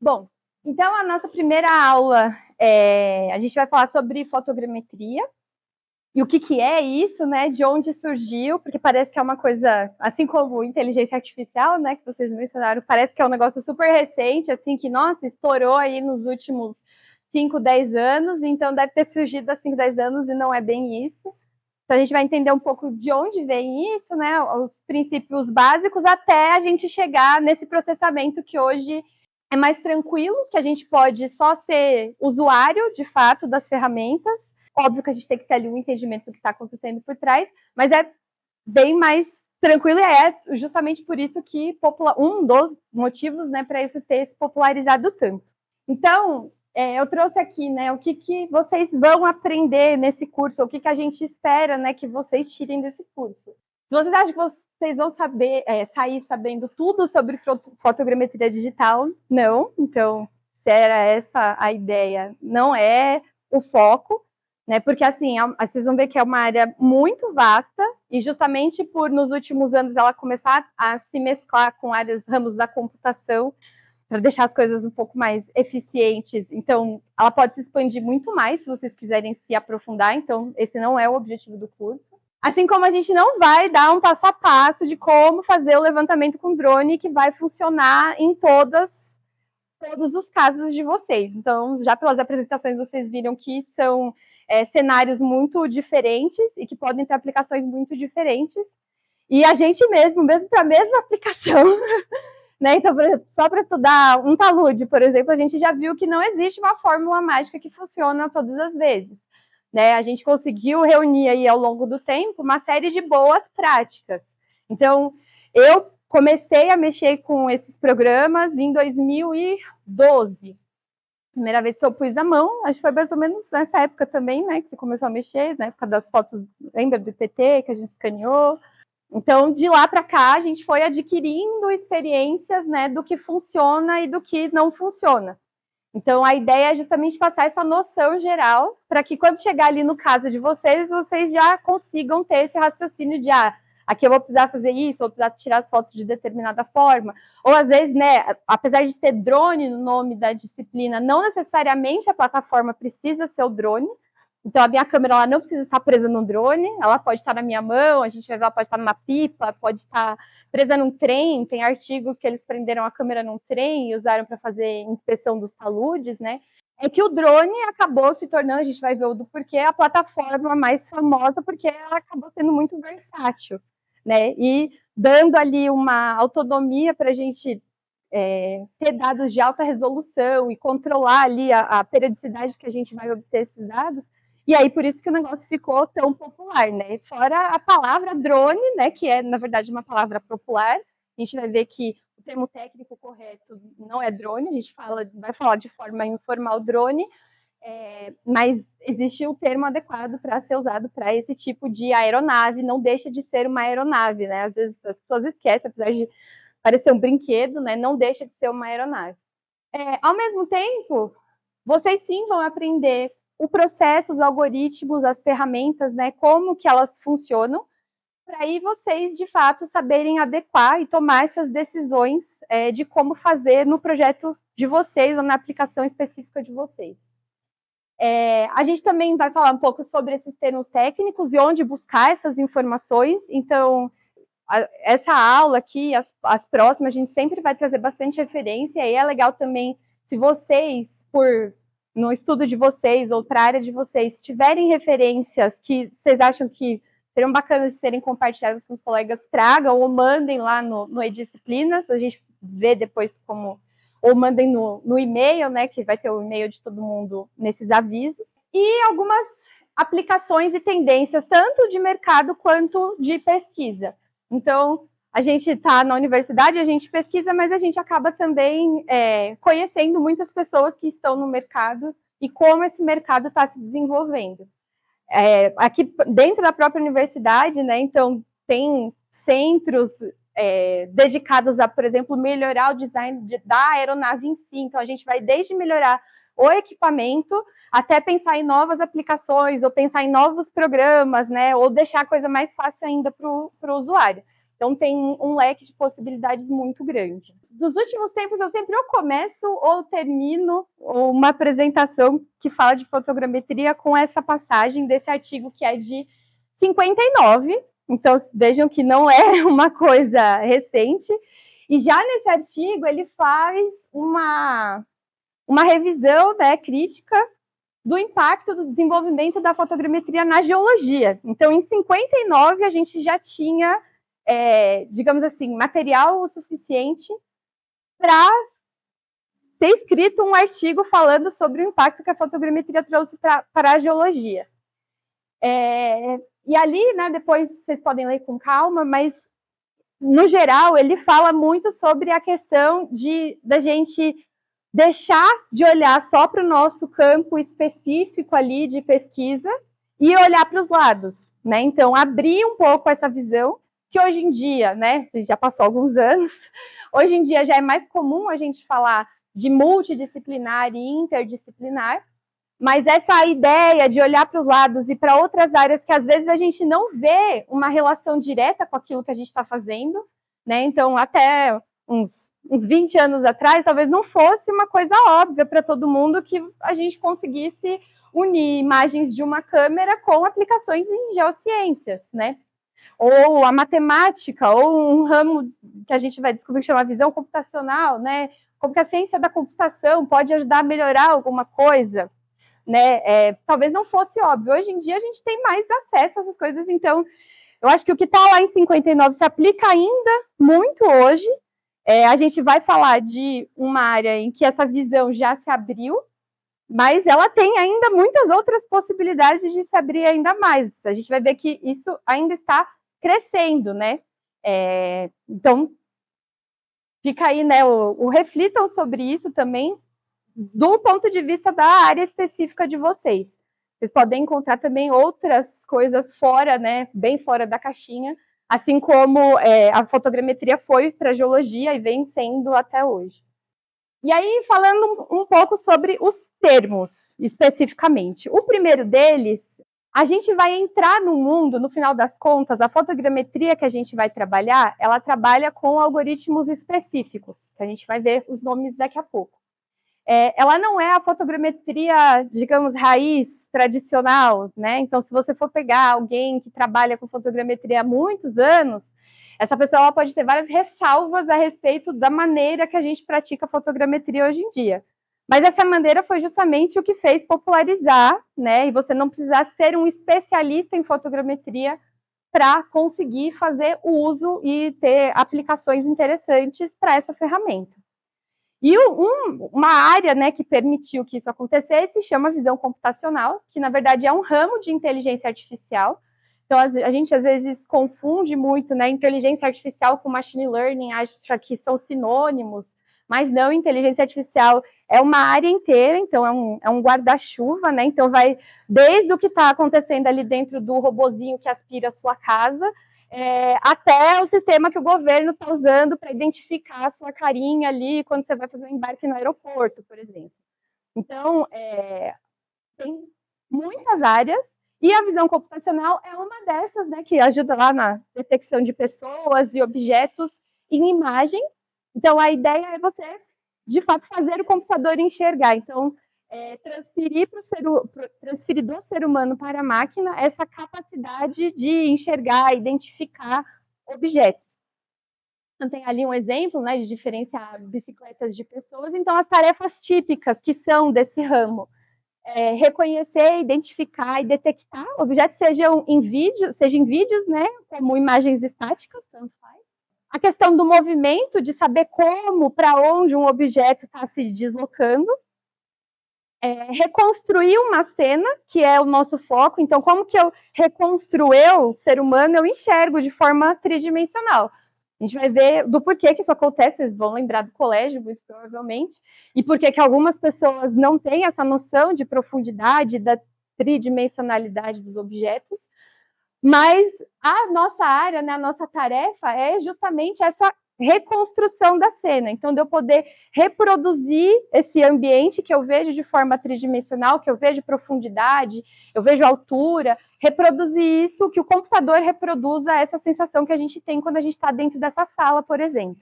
Bom, então a nossa primeira aula, a gente vai falar sobre fotogrametria e o que é isso, né? De onde surgiu, porque parece que é uma coisa, assim como inteligência artificial, né? Que vocês mencionaram, parece que é um negócio super recente, assim, que, nossa, estourou aí nos últimos 5, 10 anos, então deve ter surgido há 5, 10 anos e não é bem isso. Então a gente vai entender um pouco de onde vem isso, né? Os princípios básicos, até a gente chegar nesse processamento que hoje é mais tranquilo, que a gente pode só ser usuário, de fato, das ferramentas. Óbvio que a gente tem que ter ali um entendimento do que está acontecendo por trás, mas é bem mais tranquilo e é justamente por isso que um dos motivos, né, para isso ter se popularizado tanto. Então, eu trouxe aqui, né, o que vocês vão aprender nesse curso, o que a gente espera, né, que vocês tirem desse curso. Se vocês acham que vocês vão sair sabendo tudo sobre fotogrametria digital, não. Então, se era essa a ideia, não é o foco, né? Porque assim, vocês vão ver que é uma área muito vasta e justamente por nos últimos anos ela começar a se mesclar com ramos da computação para deixar as coisas um pouco mais eficientes. Então, ela pode se expandir muito mais se vocês quiserem se aprofundar. Então, esse não é o objetivo do curso. Assim como a gente não vai dar um passo a passo de como fazer o levantamento com drone que vai funcionar em todos os casos de vocês. Então, já pelas apresentações, vocês viram que são cenários muito diferentes e que podem ter aplicações muito diferentes. E a gente mesmo para a mesma aplicação, né? Então, só para estudar um talude, por exemplo, a gente já viu que não existe uma fórmula mágica que funciona todas as vezes. Né? A gente conseguiu reunir aí ao longo do tempo uma série de boas práticas. Então, eu comecei a mexer com esses programas em 2012. Primeira vez que eu pus a mão, acho que foi mais ou menos nessa época também, né, que você começou a mexer, na época das fotos, lembra do IPT, que a gente escaneou? Então, de lá para cá, a gente foi adquirindo experiências, né, do que funciona e do que não funciona. Então, a ideia é justamente passar essa noção geral para que quando chegar ali no caso de vocês, vocês já consigam ter esse raciocínio de, aqui eu vou precisar fazer isso, vou precisar tirar as fotos de determinada forma. Ou às vezes, né, apesar de ter drone no nome da disciplina, não necessariamente a plataforma precisa ser o drone. Então, a minha câmera ela não precisa estar presa no drone, ela pode estar na minha mão, a gente vai ver, ela pode estar numa pipa, pode estar presa num trem. Tem artigos que eles prenderam a câmera num trem e usaram para fazer inspeção dos taludes, né? É que o drone acabou se tornando, a gente vai ver o do porquê, a plataforma mais famosa, porque ela acabou sendo muito versátil, né? E dando ali uma autonomia para a gente ter dados de alta resolução e controlar ali a periodicidade que a gente vai obter esses dados. E aí, por isso que o negócio ficou tão popular, né? Fora a palavra drone, né? Que é, na verdade, uma palavra popular. A gente vai ver que o termo técnico correto não é drone, a gente vai falar de forma informal drone, mas existe o termo adequado para ser usado para esse tipo de aeronave, não deixa de ser uma aeronave, né? Às vezes as pessoas esquecem, apesar de parecer um brinquedo, né? Não deixa de ser uma aeronave. Ao mesmo tempo, vocês sim vão aprender o processo, os algoritmos, as ferramentas, né? Como que elas funcionam, para aí vocês, de fato, saberem adequar e tomar essas decisões de como fazer no projeto de vocês ou na aplicação específica de vocês. A gente também vai falar um pouco sobre esses termos técnicos e onde buscar essas informações. Então, essa aula aqui, as próximas, a gente sempre vai trazer bastante referência, e é legal também, se vocês, no estudo de vocês, ou para a área de vocês, tiverem referências que vocês acham que seriam bacanas de serem compartilhadas com os colegas, tragam ou mandem lá no e-disciplinas, a gente vê depois como, ou mandem no e-mail, né, que vai ter o e-mail de todo mundo nesses avisos, e algumas aplicações e tendências, tanto de mercado quanto de pesquisa. Então, a gente está na universidade, a gente pesquisa, mas a gente acaba também conhecendo muitas pessoas que estão no mercado e como esse mercado está se desenvolvendo. Aqui dentro da própria universidade, né, então, tem centros dedicados a, por exemplo, melhorar o design da aeronave em si. Então, a gente vai desde melhorar o equipamento até pensar em novas aplicações ou pensar em novos programas, né, ou deixar a coisa mais fácil ainda para o usuário. Então tem um leque de possibilidades muito grande. Dos últimos tempos, eu sempre ou começo ou termino uma apresentação que fala de fotogrametria com essa passagem desse artigo que é de 59. Então vejam que não é uma coisa recente. E já nesse artigo ele faz uma revisão, né, crítica do impacto do desenvolvimento da fotogrametria na geologia. Então, em 59, a gente já tinha, digamos assim, material o suficiente para ser escrito um artigo falando sobre o impacto que a fotogrametria trouxe para a geologia. E ali, né, depois vocês podem ler com calma, mas no geral ele fala muito sobre a questão da gente deixar de olhar só para o nosso campo específico ali de pesquisa e olhar para os lados, né? Então, abrir um pouco essa visão, que hoje em dia, né, já passou alguns anos, hoje em dia já é mais comum a gente falar de multidisciplinar e interdisciplinar, mas essa ideia de olhar para os lados e para outras áreas que às vezes a gente não vê uma relação direta com aquilo que a gente está fazendo, né? Então, até uns 20 anos atrás, talvez não fosse uma coisa óbvia para todo mundo que a gente conseguisse unir imagens de uma câmera com aplicações em geociências, né? Ou a matemática, ou um ramo que a gente vai descobrir que chama visão computacional, né? Como que a ciência da computação pode ajudar a melhorar alguma coisa, né? Talvez não fosse óbvio. Hoje em dia a gente tem mais acesso a essas coisas, então eu acho que o que está lá em 59 se aplica ainda muito hoje. A gente vai falar de uma área em que essa visão já se abriu, mas ela tem ainda muitas outras possibilidades de se abrir ainda mais. A gente vai ver que isso ainda está crescendo, né? Então, fica aí, né? Reflitam sobre isso também, do ponto de vista da área específica de vocês. Vocês podem encontrar também outras coisas fora, né? Bem fora da caixinha, assim como a fotogrametria foi para a geologia e vem sendo até hoje. E aí, falando um pouco sobre os termos, especificamente. O primeiro deles, a gente vai entrar no mundo, no final das contas, a fotogrametria que a gente vai trabalhar, ela trabalha com algoritmos específicos, que a gente vai ver os nomes daqui a pouco. Ela não é a fotogrametria, digamos, raiz, tradicional, né? Então, se você for pegar alguém que trabalha com fotogrametria há muitos anos, essa pessoa ela pode ter várias ressalvas a respeito da maneira que a gente pratica fotogrametria hoje em dia. Mas essa maneira foi justamente o que fez popularizar, né? E você não precisar ser um especialista em fotogrametria para conseguir fazer o uso e ter aplicações interessantes para essa ferramenta. E uma área, né, que permitiu que isso acontecesse se chama visão computacional, que na verdade é um ramo de inteligência artificial. Então a gente às vezes confunde muito, né, inteligência artificial com machine learning, acha que são sinônimos, mas não, inteligência artificial é uma área inteira, então é um guarda-chuva, né? Então vai desde o que está acontecendo ali dentro do robozinho que aspira a sua casa, até o sistema que o governo está usando para identificar a sua carinha ali quando você vai fazer um embarque no aeroporto, por exemplo. Então, tem muitas áreas, e a visão computacional é uma dessas, né, que ajuda lá na detecção de pessoas e objetos em imagem. Então, a ideia é você, de fato, fazer o computador enxergar. Então, transferir do ser humano para a máquina essa capacidade de enxergar, identificar objetos. Então, tem ali um exemplo, né, de diferenciar bicicletas de pessoas. Então, as tarefas típicas que são desse ramo: reconhecer, identificar e detectar objetos, seja em vídeos, né, como imagens estáticas, tanto faz. A questão do movimento, de saber como, para onde um objeto está se deslocando. Reconstruir uma cena, que é o nosso foco. Então, como que eu reconstruo o ser humano, eu enxergo de forma tridimensional. A gente vai ver do porquê que isso acontece, vocês vão lembrar do colégio, muito provavelmente, e porquê que algumas pessoas não têm essa noção de profundidade, da tridimensionalidade dos objetos. Mas a nossa área, né, a nossa tarefa é justamente essa reconstrução da cena. Então, de eu poder reproduzir esse ambiente que eu vejo de forma tridimensional, que eu vejo profundidade, eu vejo altura, reproduzir isso, que o computador reproduza essa sensação que a gente tem quando a gente está dentro dessa sala, por exemplo.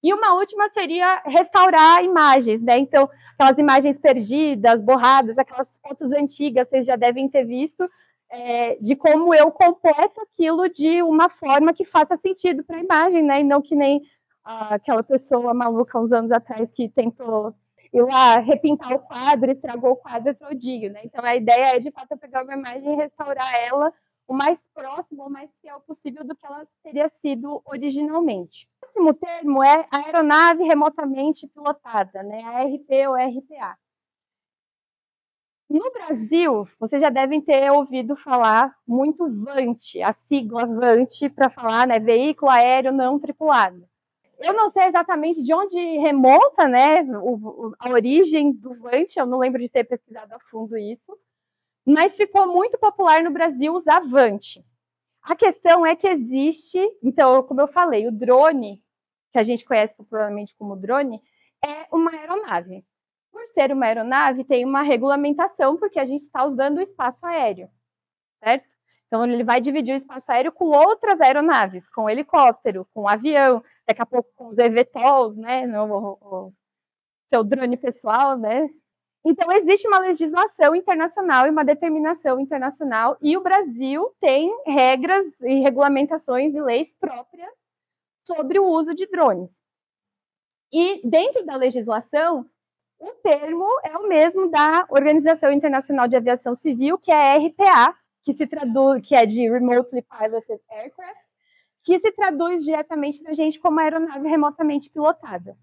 E uma última seria restaurar imagens, né? Então, aquelas imagens perdidas, borradas, aquelas fotos antigas, vocês já devem ter visto, de como eu completo aquilo de uma forma que faça sentido para a imagem, né? E não que nem aquela pessoa maluca uns anos atrás que tentou ir lá repintar o quadro, estragou o quadro todinho, né? Então, a ideia é, de fato, eu pegar uma imagem e restaurar ela o mais próximo, o mais fiel possível do que ela teria sido originalmente. O próximo termo é aeronave remotamente pilotada, né? ARP ou RPA. No Brasil, vocês já devem ter ouvido falar muito VANT, a sigla VANT para falar, né, veículo aéreo não tripulado. Eu não sei exatamente de onde remonta, né, a origem do VANT, eu não lembro de ter pesquisado a fundo isso, mas ficou muito popular no Brasil usar VANT. A questão é que existe, então, como eu falei, o drone, que a gente conhece popularmente como drone, é uma aeronave. Por ser uma aeronave, tem uma regulamentação, porque a gente está usando o espaço aéreo, certo? Então, ele vai dividir o espaço aéreo com outras aeronaves, com helicóptero, com avião, daqui a pouco com os eVTOLs, né, o seu drone pessoal, né? Então, existe uma legislação internacional e uma determinação internacional, e o Brasil tem regras e regulamentações e leis próprias sobre o uso de drones. E dentro da legislação, o termo é o mesmo da Organização Internacional de Aviação Civil, que é a RPA, que se traduz, que é de Remotely Piloted Aircraft, que se traduz diretamente para a gente como aeronave remotamente pilotada.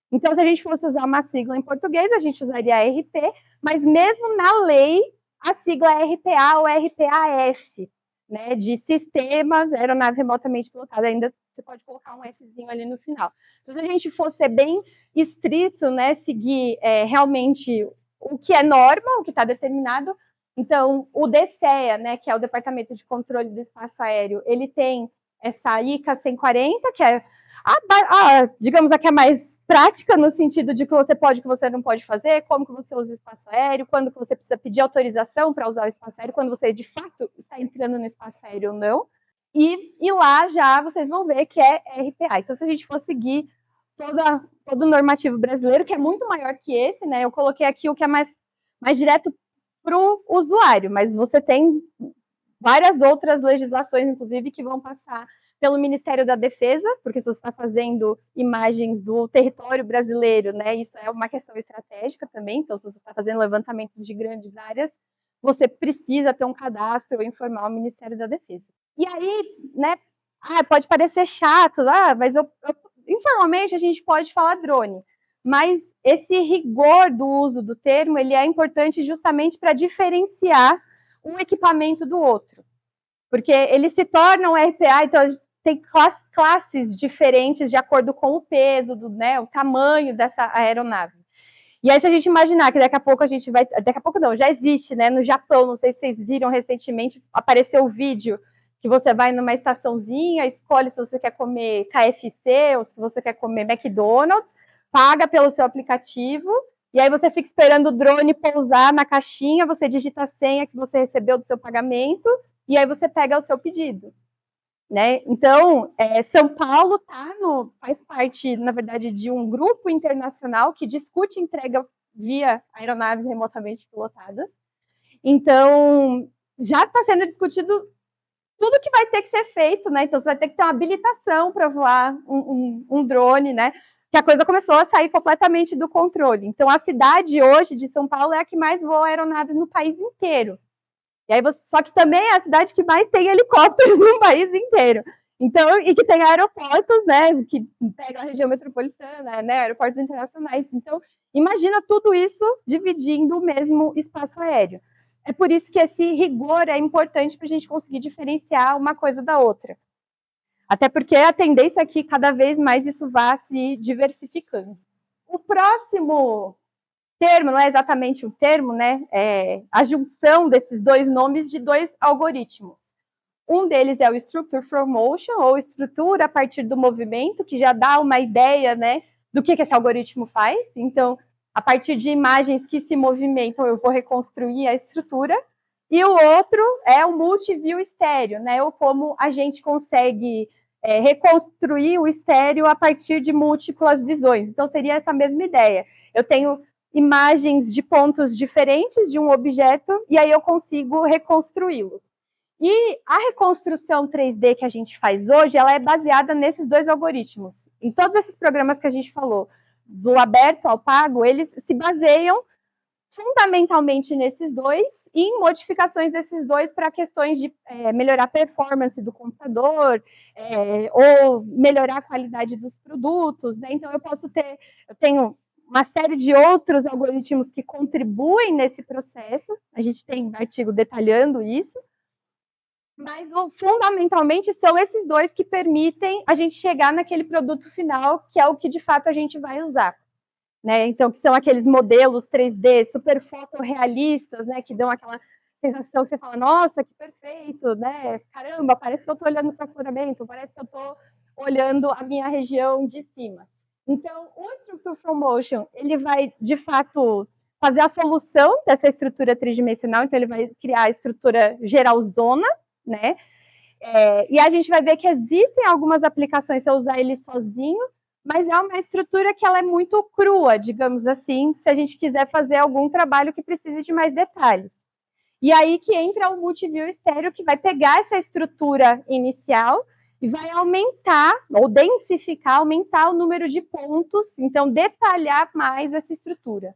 Então, se a gente fosse usar uma sigla em português, a gente usaria RP, mas mesmo na lei, a sigla é RPA ou RPAS, né, de Sistema Aeronave Remotamente Pilotada. Ainda você pode colocar um Szinho ali no final. Então, se a gente fosse bem estrito, né, seguir realmente o que é norma, o que está determinado, então, o DCEA, né, que é o Departamento de Controle do Espaço Aéreo, ele tem essa ICA 140, que é digamos, a que é mais prática, no sentido de que você pode, que você não pode fazer, como que você usa o espaço aéreo, quando que você precisa pedir autorização para usar o espaço aéreo, quando você de fato está entrando no espaço aéreo ou não. E lá já vocês vão ver que é RPA. Então, se a gente for seguir todo o normativo brasileiro, que é muito maior que esse, né? Eu coloquei aqui o que é mais direto para o usuário, mas você tem várias outras legislações, inclusive, que vão passar pelo Ministério da Defesa, porque se você está fazendo imagens do território brasileiro, né, isso é uma questão estratégica também, então se você está fazendo levantamentos de grandes áreas, você precisa ter um cadastro ou informar o Ministério da Defesa. E aí, né, pode parecer chato, mas informalmente a gente pode falar drone, mas esse rigor do uso do termo, ele é importante justamente para diferenciar um equipamento do outro, porque eles se tornam RPA, então tem classes diferentes de acordo com o peso, né, o tamanho dessa aeronave. E aí, se a gente imaginar que daqui a pouco a gente vai. Daqui a pouco não, já existe, né? No Japão, não sei se vocês viram recentemente, apareceu o vídeo que você vai numa estaçãozinha, escolhe se você quer comer KFC ou se você quer comer McDonald's, paga pelo seu aplicativo, e aí você fica esperando o drone pousar na caixinha, você digita a senha que você recebeu do seu pagamento, e aí você pega o seu pedido. Né? Então, São Paulo faz parte, na verdade, de um grupo internacional que discute entrega via aeronaves remotamente pilotadas. Então, já está sendo discutido tudo que vai ter que ser feito, né? Então, você vai ter que ter uma habilitação para voar um drone, né? Que a coisa começou a sair completamente do controle. Então, a cidade hoje de São Paulo é a que mais voa aeronaves no país inteiro. E aí só que também é a cidade que mais tem helicópteros no país inteiro. Então, e que tem aeroportos, né, que pegam a região metropolitana, né, aeroportos internacionais. Então, imagina tudo isso dividindo o mesmo espaço aéreo. É por isso que esse rigor é importante para a gente conseguir diferenciar uma coisa da outra. Até porque a tendência é que cada vez mais isso vá se diversificando. O próximo termo, não é exatamente um termo, né? É a junção desses dois nomes de dois algoritmos. Um deles é o Structure from Motion, ou estrutura a partir do movimento, que já dá uma ideia, né, do que esse algoritmo faz. Então, a partir de imagens que se movimentam, eu vou reconstruir a estrutura. E o outro é o multiview estéreo, né, ou como a gente consegue reconstruir o estéreo a partir de múltiplas visões. Então, seria essa mesma ideia. Eu tenho imagens de pontos diferentes de um objeto, e aí eu consigo reconstruí-lo. E a reconstrução 3D que a gente faz hoje, ela é baseada nesses dois algoritmos. Em todos esses programas que a gente falou, do aberto ao pago, eles se baseiam fundamentalmente nesses dois e em modificações desses dois para questões de melhorar a performance do computador ou melhorar a qualidade dos produtos, né? Então eu tenho uma série de outros algoritmos que contribuem nesse processo. A gente tem um artigo detalhando isso. Mas fundamentalmente são esses dois que permitem a gente chegar naquele produto final, que é o que de fato a gente vai usar. Né? Então, que são aqueles modelos 3D super fotorrealistas, né? Que dão aquela sensação que você fala, nossa, que perfeito, né? Caramba, parece que eu estou olhando para o afloramento, parece que eu estou olhando a minha região de cima. Então, o Structure from Motion, ele vai, de fato, fazer a solução dessa estrutura tridimensional, então ele vai criar a estrutura geralzona, né? E a gente vai ver que existem algumas aplicações se eu usar ele sozinho, mas é uma estrutura que ela é muito crua, digamos assim, se a gente quiser fazer algum trabalho que precise de mais detalhes. E aí que entra o multiview estéreo, que vai pegar essa estrutura inicial e vai aumentar, ou densificar, aumentar o número de pontos, então detalhar mais essa estrutura.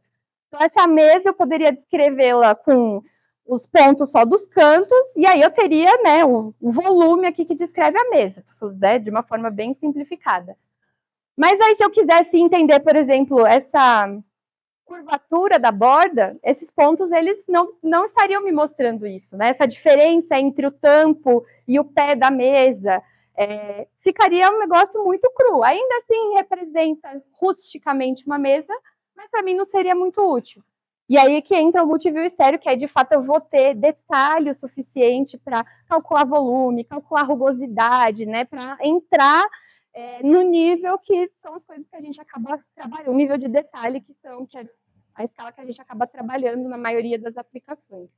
Então, essa mesa eu poderia descrevê-la com os pontos só dos cantos, e aí eu teria, né, o volume aqui que descreve a mesa, né, de uma forma bem simplificada. Mas aí, se eu quisesse entender, por exemplo, essa curvatura da borda, esses pontos, eles não estariam me mostrando isso, né? Essa diferença entre o tampo e o pé da mesa, ficaria um negócio muito cru. Ainda assim, representa rusticamente uma mesa, mas para mim não seria muito útil. E aí que entra o multiview estéreo, que aí de fato eu vou ter detalhe o suficiente para calcular volume, calcular rugosidade, né? Para entrar no nível que são as coisas que a gente acaba trabalhando, o nível de detalhe que é a escala que a gente acaba trabalhando na maioria das aplicações.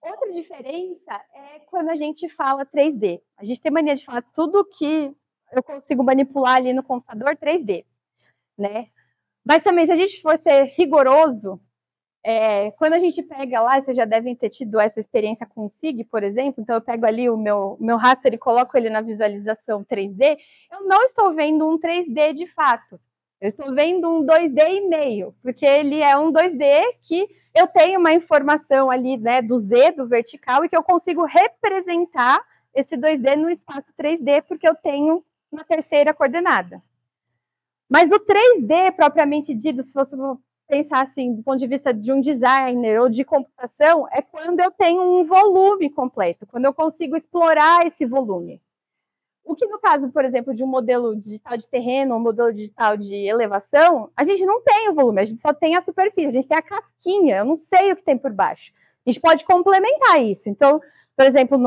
Outra diferença é quando a gente fala 3D. A gente tem mania de falar tudo que eu consigo manipular ali no computador 3D, né? Mas também, se a gente for ser rigoroso, quando a gente pega lá, vocês já devem ter tido essa experiência com o SIG, por exemplo, então eu pego ali o meu raster e coloco ele na visualização 3D, eu não estou vendo um 3D de fato. Eu estou vendo um 2D e meio, porque ele é um 2D que eu tenho uma informação ali, né, do Z, do vertical, e que eu consigo representar esse 2D no espaço 3D, porque eu tenho uma terceira coordenada. Mas o 3D, propriamente dito, se você pensar assim, do ponto de vista de um designer ou de computação, é quando eu tenho um volume completo, quando eu consigo explorar esse volume. O que no caso, por exemplo, de um modelo digital de terreno, um modelo digital de elevação, a gente não tem o volume, a gente só tem a superfície, a gente tem a casquinha, eu não sei o que tem por baixo. A gente pode complementar isso. Então, por exemplo,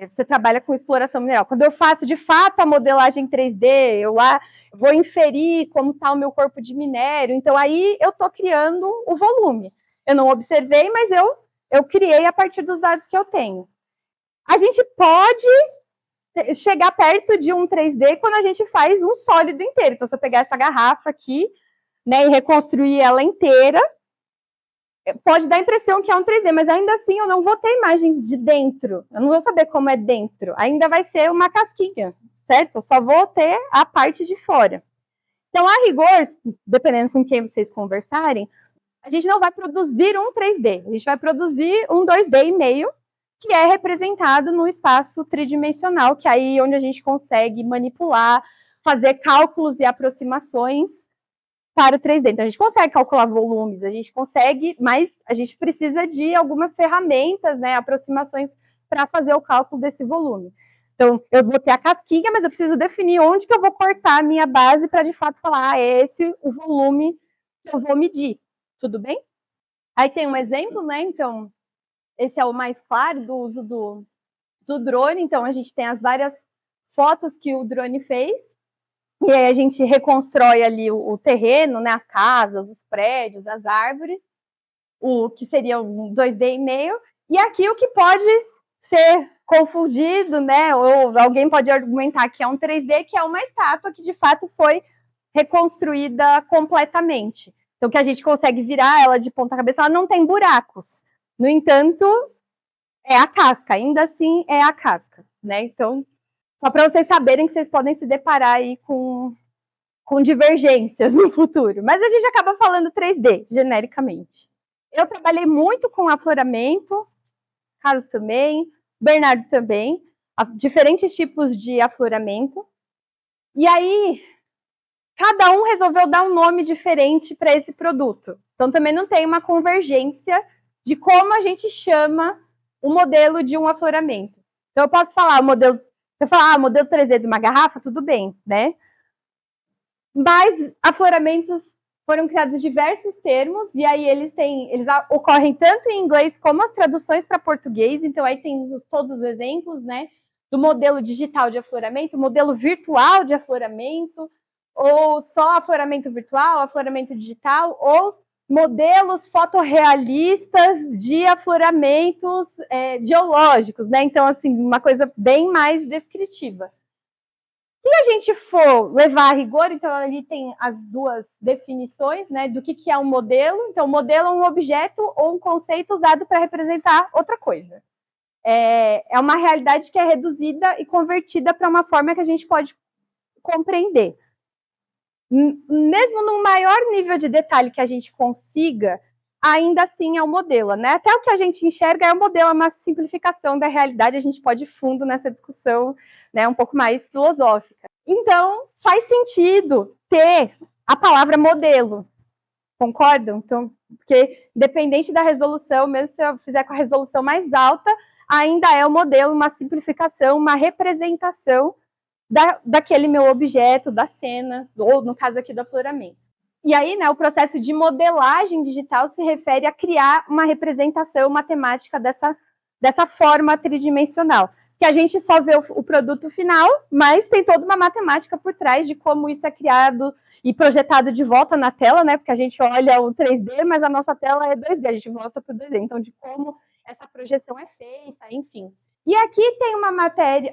você trabalha com exploração mineral. Quando eu faço de fato a modelagem 3D, eu lá vou inferir como está o meu corpo de minério, então aí eu estou criando o volume. Eu não observei, mas eu criei a partir dos dados que eu tenho. A gente pode chegar perto de um 3D quando a gente faz um sólido inteiro. Então, se eu pegar essa garrafa aqui, né, e reconstruir ela inteira, pode dar a impressão que é um 3D, mas ainda assim eu não vou ter imagens de dentro. Eu não vou saber como é dentro. Ainda vai ser uma casquinha, certo? Eu só vou ter a parte de fora. Então, a rigor, dependendo com quem vocês conversarem, a gente não vai produzir um 3D, a gente vai produzir um 2D e meio, que é representado no espaço tridimensional, que é aí onde a gente consegue manipular, fazer cálculos e aproximações para o 3D. Então, a gente consegue calcular volumes, a gente consegue, mas a gente precisa de algumas ferramentas, né, aproximações para fazer o cálculo desse volume. Então, eu vou ter a casquinha, mas eu preciso definir onde que eu vou cortar a minha base para, de fato, falar, é esse o volume que eu vou medir. Tudo bem? Aí tem um exemplo, né, então, esse é o mais claro do uso do drone. Então, a gente tem as várias fotos que o drone fez, e aí a gente reconstrói ali o terreno, né, as casas, os prédios, as árvores, o que seria um 2D e meio, e aqui o que pode ser confundido, né, ou alguém pode argumentar que é um 3D, que é uma estátua que de fato foi reconstruída completamente. Então, que a gente consegue virar ela de ponta cabeça, ela não tem buracos. No entanto, é a casca, ainda assim é a casca, né? Então, só para vocês saberem que vocês podem se deparar aí com divergências no futuro. Mas a gente acaba falando 3D, genericamente. Eu trabalhei muito com afloramento, Carlos também, Bernardo também, diferentes tipos de afloramento. E aí, cada um resolveu dar um nome diferente para esse produto. Então, também não tem uma convergência de como a gente chama o modelo de um afloramento. Então, eu posso falar o modelo. Você falar, modelo 3D de uma garrafa, tudo bem, né? Mas afloramentos foram criados diversos termos, e aí eles ocorrem tanto em inglês como as traduções para português. Então, aí tem todos os exemplos, né? Do modelo digital de afloramento, modelo virtual de afloramento, ou só afloramento virtual, afloramento digital, ou modelos fotorrealistas de afloramentos geológicos, né? Então, assim, uma coisa bem mais descritiva. Se a gente for levar a rigor, então ali tem as duas definições, né, do que é um modelo. Então, o modelo é um objeto ou um conceito usado para representar outra coisa. É uma realidade que é reduzida e convertida para uma forma que a gente pode compreender. Mesmo no maior nível de detalhe que a gente consiga, ainda assim é um modelo, né? Até o que a gente enxerga é um modelo, é uma simplificação da realidade. A gente pode ir fundo nessa discussão, né, um pouco mais filosófica. Então, faz sentido ter a palavra modelo, concordam? Então, porque independente da resolução, mesmo se eu fizer com a resolução mais alta, ainda é um modelo, uma simplificação, uma representação daquele meu objeto, da cena, ou no caso aqui do afloramento. E aí, né, o processo de modelagem digital se refere a criar uma representação matemática dessa forma tridimensional, que a gente só vê o produto final, mas tem toda uma matemática por trás de como isso é criado e projetado de volta na tela, né? Porque a gente olha o 3D, mas a nossa tela é 2D, a gente volta para o 2D. Então, de como essa projeção é feita, enfim. E aqui tem uma matéria,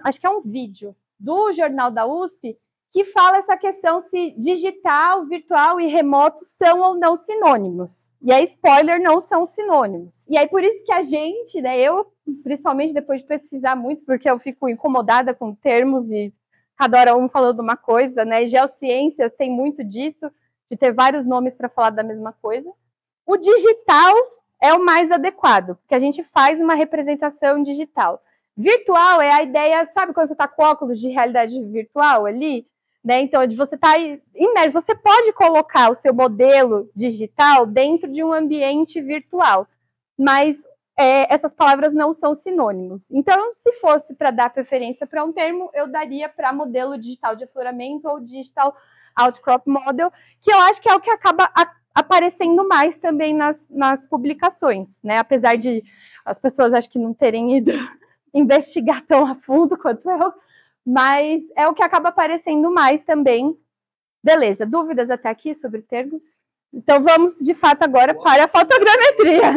acho que é um vídeo do Jornal da USP, que fala essa questão se digital, virtual e remoto são ou não sinônimos. E aí, spoiler, não são sinônimos. E aí, por isso que a gente, né, eu, principalmente depois de pesquisar muito, porque eu fico incomodada com termos e cada hora um falando uma coisa, né? Geociências tem muito disso, de ter vários nomes para falar da mesma coisa. O digital é o mais adequado, porque a gente faz uma representação digital. Virtual é a ideia, sabe quando você está com óculos de realidade virtual ali? Né? Então, de você estar imerso, você pode colocar o seu modelo digital dentro de um ambiente virtual, mas essas palavras não são sinônimos. Então, se fosse para dar preferência para um termo, eu daria para modelo digital de afloramento ou digital outcrop model, que eu acho que é o que acaba aparecendo mais também nas publicações, né? Apesar de as pessoas acho que não terem ido investigar tão a fundo quanto eu, mas é o que acaba aparecendo mais também. Beleza, dúvidas até aqui sobre termos? Então vamos de fato agora para a fotogrametria.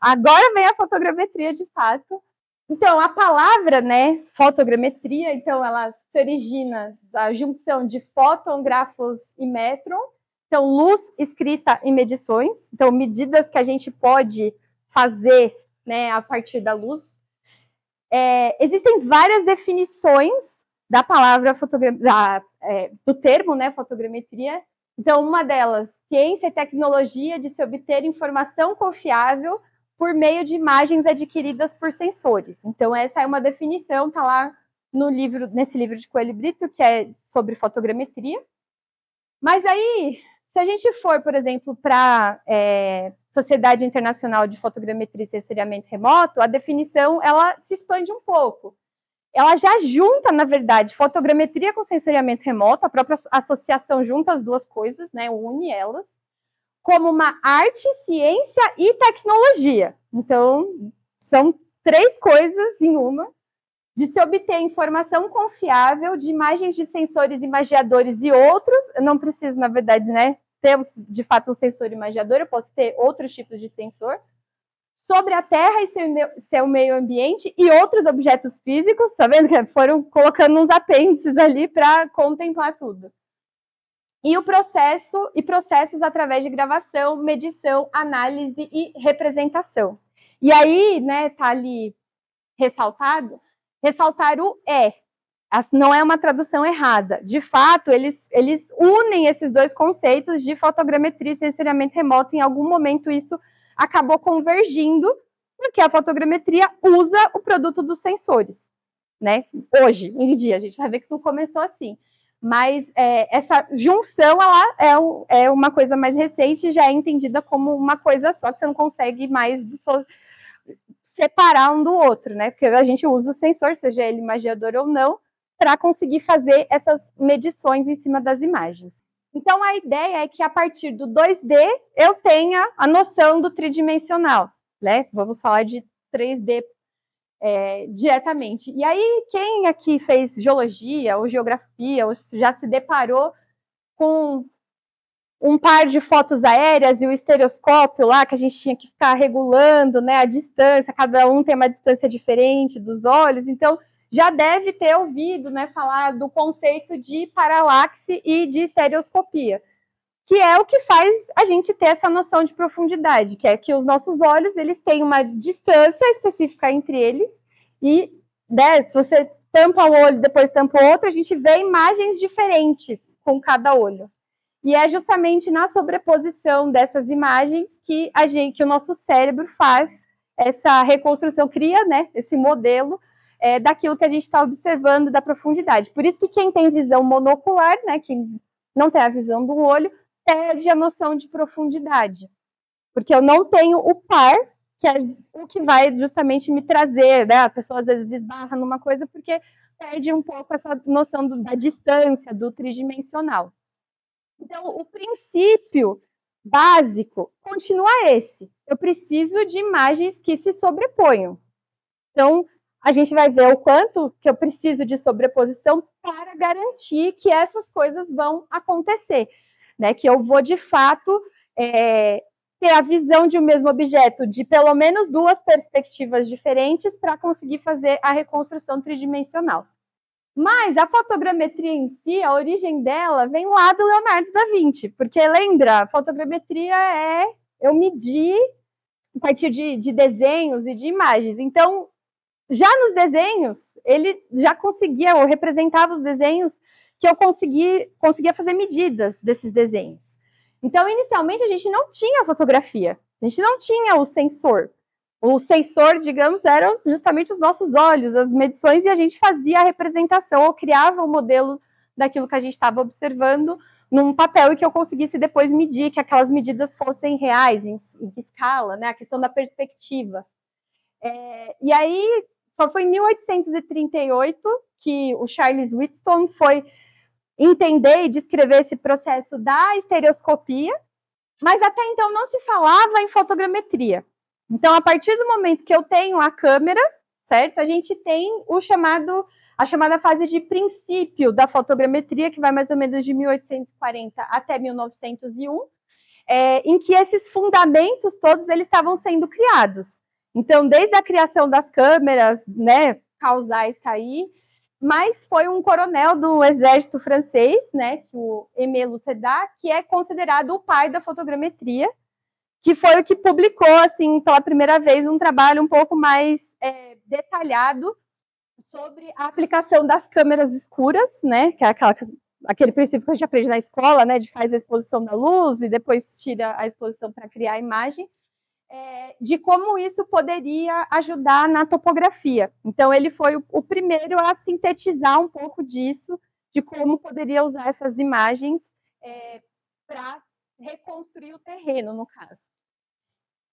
Agora vem a fotogrametria de fato. Então, a palavra, né, fotogrametria, então ela se origina da junção de fóton, grafos e métron. Então, luz, escrita e medições. Então, medidas que a gente pode fazer, né, a partir da luz. Existem várias definições da palavra do termo, né, fotogrametria. Então, uma delas, ciência e tecnologia de se obter informação confiável por meio de imagens adquiridas por sensores. Então, essa é uma definição, está lá no livro, nesse livro de Coelho Brito, que é sobre fotogrametria. Mas aí, se a gente for, por exemplo, para Sociedade Internacional de Fotogrametria e Sensoriamento Remoto, a definição ela se expande um pouco. Ela já junta, na verdade, fotogrametria com sensoriamento remoto, a própria associação junta as duas coisas, né, une elas, como uma arte, ciência e tecnologia. Então, são três coisas em uma, de se obter informação confiável de imagens de sensores imagiadores e outros. Eu não preciso, na verdade, né, ter de fato um sensor imagiador, eu posso ter outros tipos de sensor, sobre a Terra e seu meio ambiente e outros objetos físicos, tá vendo que foram colocando uns apêndices ali para contemplar tudo. E processos através de gravação, medição, análise e representação. E aí, né, tá ali ressaltar o não é uma tradução errada. De fato, eles unem esses dois conceitos de fotogrametria e sensoriamento remoto. Em algum momento, isso acabou convergindo, porque a fotogrametria usa o produto dos sensores, né? Hoje, em dia, a gente vai ver que não começou assim. Mas essa junção, ela é uma coisa mais recente, já é entendida como uma coisa só, que você não consegue mais separar um do outro, né? Porque a gente usa o sensor, seja ele imagiador ou não, para conseguir fazer essas medições em cima das imagens. Então, a ideia é que a partir do 2D eu tenha a noção do tridimensional, né? Vamos falar de 3D diretamente. E aí, quem aqui fez geologia ou geografia, ou já se deparou com um par de fotos aéreas e o estereoscópio lá, que a gente tinha que ficar regulando, né, a distância, cada um tem uma distância diferente dos olhos, então já deve ter ouvido, né, falar do conceito de paralaxe e de estereoscopia, que é o que faz a gente ter essa noção de profundidade, que é que os nossos olhos, eles têm uma distância específica entre eles, e, né, se você tampa um olho, depois tampa o outro, a gente vê imagens diferentes com cada olho. E é justamente na sobreposição dessas imagens que o nosso cérebro faz essa reconstrução, cria, né, esse modelo daquilo que a gente está observando da profundidade. Por isso que quem tem visão monocular, né, quem não tem a visão do olho, perde a noção de profundidade. Porque eu não tenho o par, que é o que vai justamente me trazer, né? A pessoa às vezes esbarra numa coisa porque perde um pouco essa noção da distância, do tridimensional. Então, o princípio básico continua esse. Eu preciso de imagens que se sobreponham. Então, a gente vai ver o quanto que eu preciso de sobreposição para garantir que essas coisas vão acontecer, né? Que eu vou, de fato, ter a visão de um mesmo objeto de pelo menos duas perspectivas diferentes para conseguir fazer a reconstrução tridimensional. Mas a fotogrametria em si, a origem dela vem lá do Leonardo da Vinci, porque lembra, a fotogrametria é eu medir a partir de desenhos e de imagens. Então, já nos desenhos, ele já conseguia, ou representava os desenhos, que eu conseguia fazer medidas desses desenhos. Então, inicialmente, a gente não tinha fotografia, a gente não tinha o sensor. O sensor, digamos, eram justamente os nossos olhos, as medições, e a gente fazia a representação, ou criava o modelo daquilo que a gente estava observando num papel e que eu conseguisse depois medir, que aquelas medidas fossem reais, em escala, né? A questão da perspectiva. E aí, só foi em 1838 que o Charles Wheatstone foi entender e descrever esse processo da estereoscopia, mas até então não se falava em fotogrametria. Então, a partir do momento que eu tenho a câmera, certo? A gente tem a chamada fase de princípio da fotogrametria, que vai mais ou menos de 1840 até 1901, em que esses fundamentos todos eles estavam sendo criados. Então, desde a criação das câmeras, né, causais está aí, mas foi um coronel do exército francês, né, o Aimé Lucédat, que é considerado o pai da fotogrametria, que foi o que publicou, assim, pela primeira vez, um trabalho um pouco mais detalhado sobre a aplicação das câmeras escuras, né, que é aquele princípio que a gente aprende na escola, né, de faz a exposição da luz e depois tira a exposição para criar a imagem, de como isso poderia ajudar na topografia. Então, ele foi o primeiro a sintetizar um pouco disso, de como poderia usar essas imagens para reconstruir o terreno, no caso.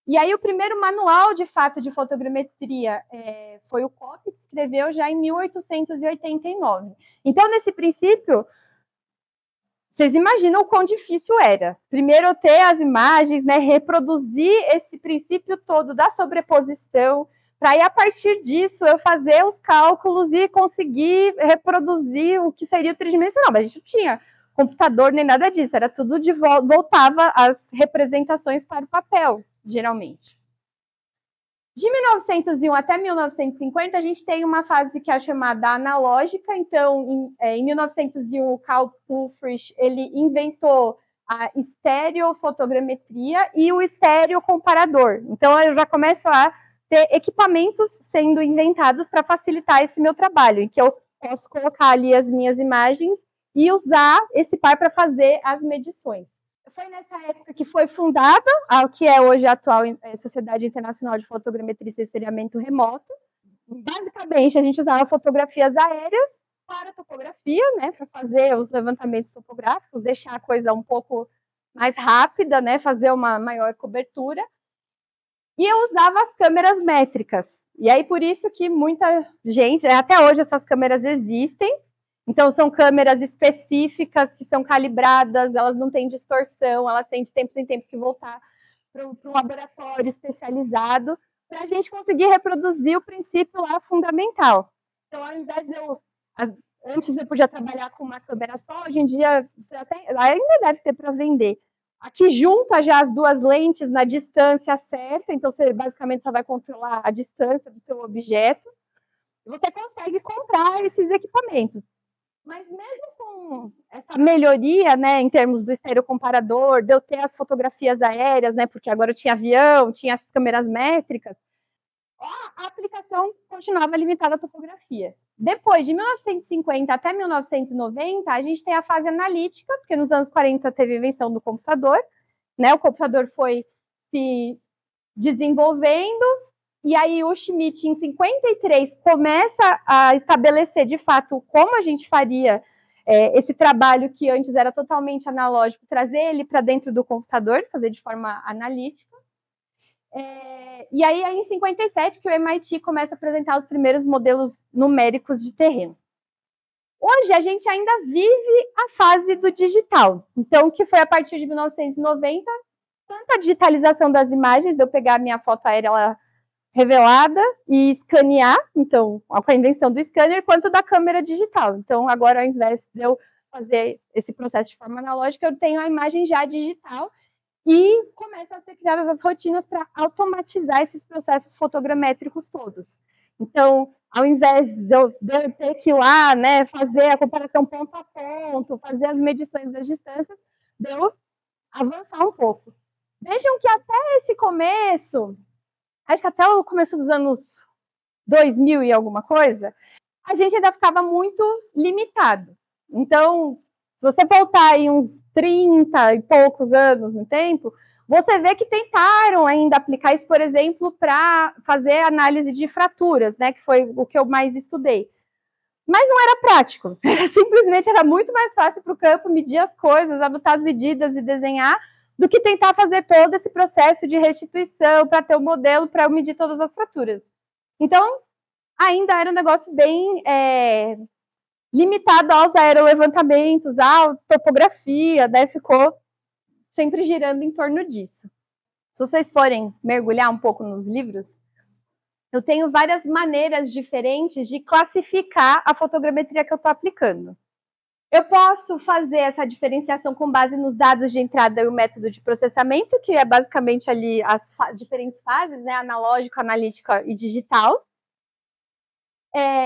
E aí, o primeiro manual, de fato, de fotogrametria foi o Koch, que escreveu já em 1889. Então, nesse princípio, Vocês imaginam o quão difícil era. Primeiro eu ter as imagens, né, reproduzir esse princípio todo da sobreposição, para aí a partir disso eu fazer os cálculos e conseguir reproduzir o que seria o tridimensional. Mas a gente não tinha computador nem nada disso, era tudo voltava as representações para o papel, geralmente. De 1901 até 1950, a gente tem uma fase que é chamada analógica. Então, em 1901, o Carl Pulfrich ele inventou a estereofotogrametria e o estereocomparador. Então, eu já começo a ter equipamentos sendo inventados para facilitar esse meu trabalho, em que eu posso colocar ali as minhas imagens e usar esse par para fazer as medições. Foi nessa época que foi fundada a que é hoje a atual Sociedade Internacional de Fotogrametria e Sensoriamento Remoto. Basicamente, a gente usava fotografias aéreas para topografia, né, para fazer os levantamentos topográficos, deixar a coisa um pouco mais rápida, né, fazer uma maior cobertura. E eu usava as câmeras métricas. E aí, por isso que muita gente, até hoje essas câmeras existem. Então, são câmeras específicas que são calibradas, elas não têm distorção, elas têm de tempos em tempos que voltar para um laboratório especializado, para a gente conseguir reproduzir o princípio lá fundamental. Então, ao invés de eu. Antes eu podia trabalhar com uma câmera só, hoje em dia você ainda deve ter para vender. Aqui junta já as duas lentes na distância certa, então você basicamente só vai controlar a distância do seu objeto. E você consegue comprar esses equipamentos. Mas mesmo com essa melhoria, né, em termos do estereocomparador, de eu ter as fotografias aéreas, né, porque agora eu tinha avião, tinha as câmeras métricas, a aplicação continuava limitada à topografia. Depois, de 1950 até 1990, a gente tem a fase analítica, porque nos anos 40 teve a invenção do computador, né, o computador foi se desenvolvendo, e aí o Schmidt, em 53, começa a estabelecer, de fato, como a gente faria esse trabalho que antes era totalmente analógico, trazer ele para dentro do computador, fazer de forma analítica. E aí, em 57, que o MIT começa a apresentar os primeiros modelos numéricos de terreno. Hoje, a gente ainda vive a fase do digital. Então, que foi a partir de 1990, tanto a digitalização das imagens, de eu pegar a minha foto aérea ela revelada e escanear, então, com a invenção do scanner, quanto da câmera digital. Então, agora, ao invés de eu fazer esse processo de forma analógica, eu tenho a imagem já digital e começam a ser criadas as rotinas para automatizar esses processos fotogramétricos todos. Então, ao invés de eu ter que ir lá, né, fazer a comparação ponto a ponto, fazer as medições das distâncias, deu avançar um pouco. Vejam que até esse começo, acho que até o começo dos anos 2000 e alguma coisa, a gente ainda ficava muito limitado. Então, se você voltar aí uns 30 e poucos anos no tempo, você vê que tentaram ainda aplicar isso, por exemplo, para fazer análise de fraturas, né, que foi o que eu mais estudei. Mas não era prático, simplesmente era muito mais fácil para o campo medir as coisas, anotar as medidas e desenhar, do que tentar fazer todo esse processo de restituição para ter o modelo para medir todas as fraturas. Então, ainda era um negócio bem limitado aos aerolevantamentos, à topografia, né? Ficou sempre girando em torno disso. Se vocês forem mergulhar um pouco nos livros, eu tenho várias maneiras diferentes de classificar a fotogrametria que eu estou aplicando. Eu posso fazer essa diferenciação com base nos dados de entrada e o método de processamento, que é basicamente ali as diferentes fases, né? Analógica, analítica e digital.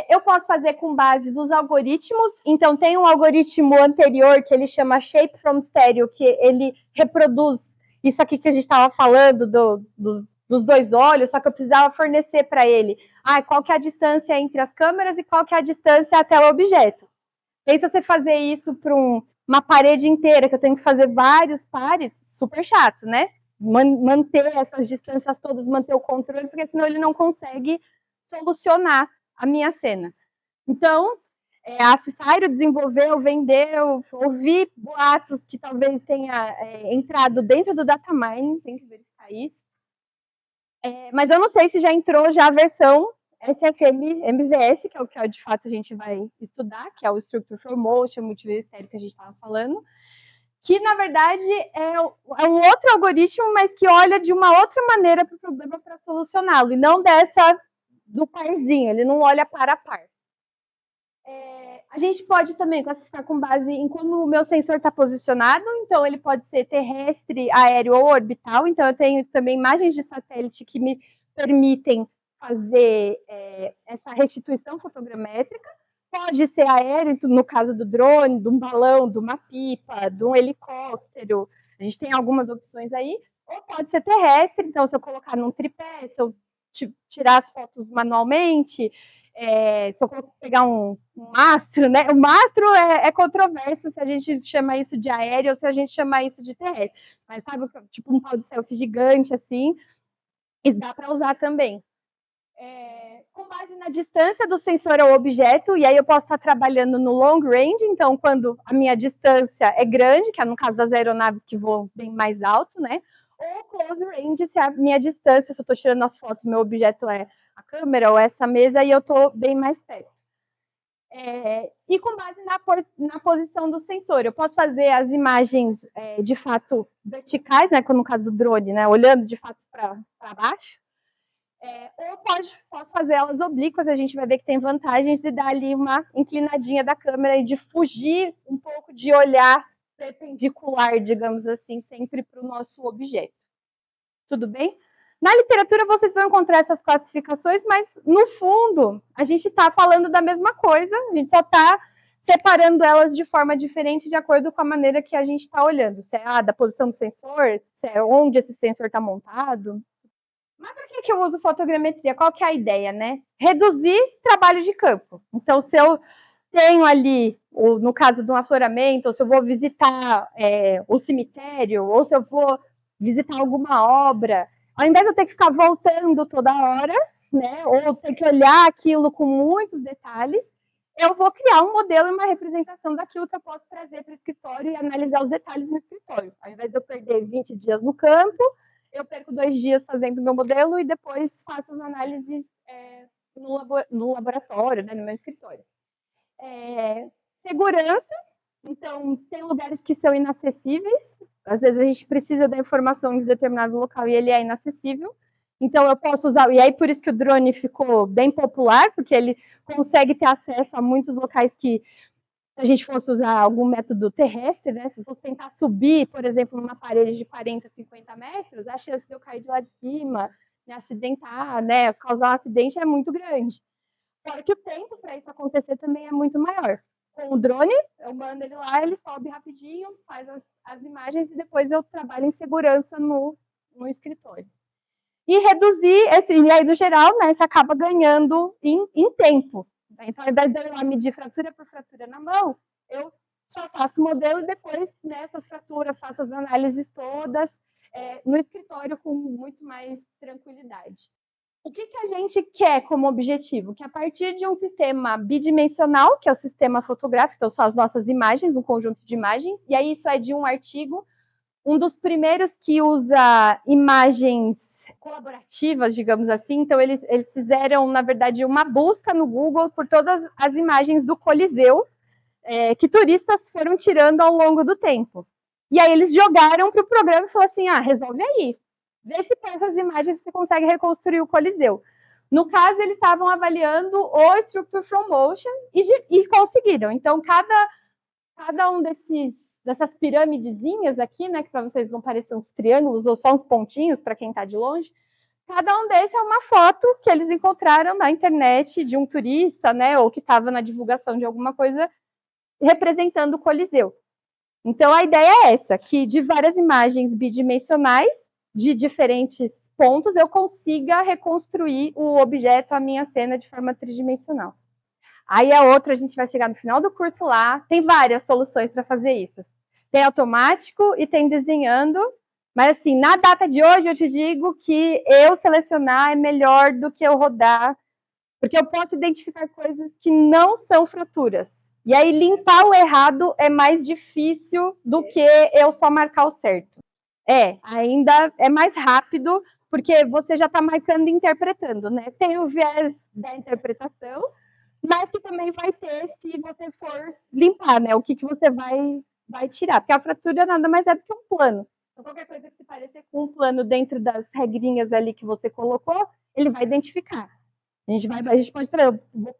Eu posso fazer com base dos algoritmos. Então, tem um algoritmo anterior que ele chama Shape from Stereo, que ele reproduz isso aqui que a gente estava falando dos dois olhos, só que eu precisava fornecer para ele qual que é a distância entre as câmeras e qual que é a distância até o objeto. Pensa você fazer isso para uma parede inteira, que eu tenho que fazer vários pares, super chato, né? Manter essas distâncias todas, manter o controle, porque senão ele não consegue solucionar a minha cena. Então, a Cicero desenvolveu, vendeu, ouvi boatos que talvez tenha entrado dentro do data mining, tem que verificar isso. Mas eu não sei se já entrou já a versão SFM-MVS, que é o que de fato a gente vai estudar, que é o Structure for Motion, Multiview Stereo que a gente estava falando. que na verdade é um outro algoritmo, mas que olha de uma outra maneira para o problema para solucioná-lo, e não dessa do parzinho, ele não olha par a par. A gente pode também classificar com base em como o meu sensor está posicionado, então ele pode ser terrestre, aéreo ou orbital, então eu tenho também imagens de satélite que me permitem fazer essa restituição fotogramétrica. Pode ser aéreo, no caso do drone, de um balão, de uma pipa, de um helicóptero, a gente tem algumas opções aí, ou pode ser terrestre, então se eu colocar num tripé, se eu tirar as fotos manualmente, se eu pegar um mastro, né? O mastro é controverso se a gente chama isso de aéreo ou se a gente chama isso de terrestre. Mas sabe, tipo um pau de selfie gigante assim, e dá para usar também. Com base na distância do sensor ao objeto, e aí eu posso estar trabalhando no long range, então quando a minha distância é grande, que é no caso das aeronaves que voam bem mais alto, né? Ou close range, se a minha distância, se eu estou tirando as fotos, meu objeto é a câmera ou essa mesa e eu estou bem mais perto. E com base na posição do sensor, eu posso fazer as imagens de fato verticais, né, como no caso do drone, né, olhando de fato para baixo, ou posso fazer elas oblíquas, a gente vai ver que tem vantagens de dar ali uma inclinadinha da câmera e de fugir um pouco de olhar perpendicular, digamos assim, sempre para o nosso objeto. Tudo bem? Na literatura vocês vão encontrar essas classificações, mas no fundo a gente está falando da mesma coisa, a gente só está separando elas de forma diferente de acordo com a maneira que a gente está olhando. Se é da posição do sensor, se é onde esse sensor está montado. Mas por que eu uso fotogrametria? Qual que é a ideia, né? Reduzir trabalho de campo. Então, se eu tenho ali, no caso de um afloramento, ou se eu vou visitar o cemitério, ou se eu vou visitar alguma obra, ao invés de eu ter que ficar voltando toda hora, né, ou ter que olhar aquilo com muitos detalhes, eu vou criar um modelo e uma representação daquilo que eu posso trazer para o escritório e analisar os detalhes no escritório. Ao invés de eu perder 20 dias no campo, eu perco 2 dias fazendo o meu modelo e depois faço as análises no laboratório, né, no meu escritório. Segurança, então tem lugares que são inacessíveis, às vezes a gente precisa da informação de determinado local e ele é inacessível, então eu posso usar, e aí por isso que o drone ficou bem popular, porque ele consegue ter acesso a muitos locais que, se a gente fosse usar algum método terrestre, né, se fosse tentar subir, por exemplo, numa parede de 40, 50 metros, a chance de eu cair de lá de cima, me acidentar, né, causar um acidente é muito grande. Fora que o tempo para isso acontecer também é muito maior. Com o drone, eu mando ele lá, ele sobe rapidinho, faz as imagens e depois eu trabalho em segurança no escritório. E reduzir, e aí no geral, né, você acaba ganhando em tempo. Então, ao invés de eu ir lá medir fratura por fratura na mão, eu só faço o modelo e depois nessas fraturas faço as análises todas no escritório com muito mais tranquilidade. O que a gente quer como objetivo? Que a partir de um sistema bidimensional, que é o sistema fotográfico, então são as nossas imagens, um conjunto de imagens, e aí isso é de um artigo, um dos primeiros que usa imagens colaborativas, digamos assim, então eles fizeram, na verdade, uma busca no Google por todas as imagens do Coliseu que turistas foram tirando ao longo do tempo. E aí eles jogaram para o programa e falaram assim, resolve aí, vê se com essas imagens você consegue reconstruir o Coliseu. No caso, eles estavam avaliando o Structure from Motion e conseguiram. Então, cada um dessas piramidezinhas aqui, né, que para vocês vão parecer uns triângulos ou só uns pontinhos para quem está de longe, cada um desses é uma foto que eles encontraram na internet de um turista, né, ou que estava na divulgação de alguma coisa representando o Coliseu. Então, a ideia é essa, que de várias imagens bidimensionais, de diferentes pontos, eu consiga reconstruir o objeto, a minha cena, de forma tridimensional. Aí a outra, a gente vai chegar no final do curso lá, tem várias soluções para fazer isso. Tem automático e tem desenhando, mas assim, na data de hoje eu te digo que eu selecionar é melhor do que eu rodar, porque eu posso identificar coisas que não são fraturas. E aí limpar o errado é mais difícil do que eu só marcar o certo. Ainda é mais rápido, porque você já está marcando e interpretando, né? Tem o viés da interpretação, mas que também vai ter se você for limpar, né? O que você vai vai tirar, porque a fratura nada mais é do que um plano. Então, qualquer coisa que se parecer com um plano dentro das regrinhas ali que você colocou, ele vai identificar. A gente pode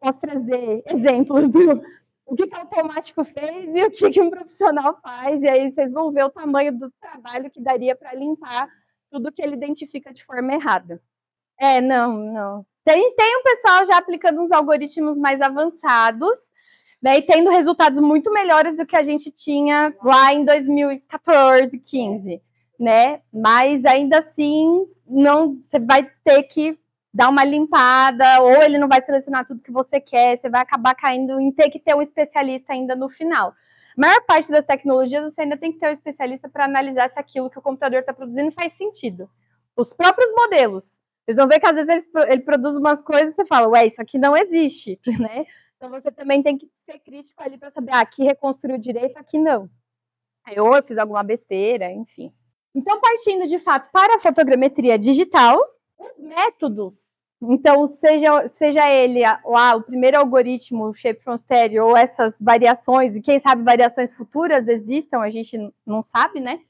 posso trazer exemplos do o que o automático fez e o que um profissional faz, e aí vocês vão ver o tamanho do trabalho que daria para limpar tudo que ele identifica de forma errada. Não. Tem um pessoal já aplicando uns algoritmos mais avançados, né, e tendo resultados muito melhores do que a gente tinha lá em 2014, 15, né? Mas ainda assim, não, você vai ter que dar uma limpada, ou ele não vai selecionar tudo que você quer, você vai acabar caindo em ter que ter um especialista ainda no final. A maior parte das tecnologias você ainda tem que ter um especialista para analisar se aquilo que o computador está produzindo faz sentido. Os próprios modelos, vocês vão ver que às vezes ele produz umas coisas e você fala, ué, isso aqui não existe, né? Então você também tem que ser crítico ali para saber, aqui reconstruiu direito, aqui não. Ou eu fiz alguma besteira, enfim. Então, partindo de fato para a fotogrametria digital, os métodos, então, seja ele lá o primeiro algoritmo, o Shape from Stereo, ou essas variações, e quem sabe variações futuras existam, a gente não sabe, né?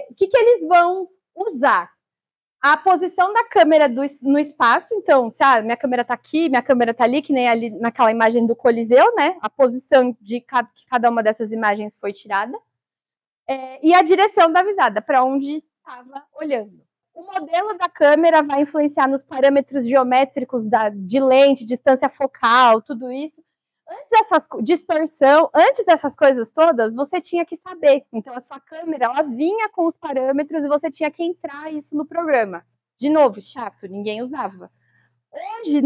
O que eles vão usar? A posição da câmera no espaço, então, se minha câmera está aqui, minha câmera está ali, que nem ali naquela imagem do Coliseu, né? A posição de que cada uma dessas imagens foi tirada. E a direção da visada, para onde estava olhando. O modelo da câmera vai influenciar nos parâmetros geométricos de lente, distância focal, tudo isso. Antes dessas coisas todas, você tinha que saber. Então, a sua câmera, ela vinha com os parâmetros e você tinha que entrar isso no programa. De novo, chato, ninguém usava. Hoje,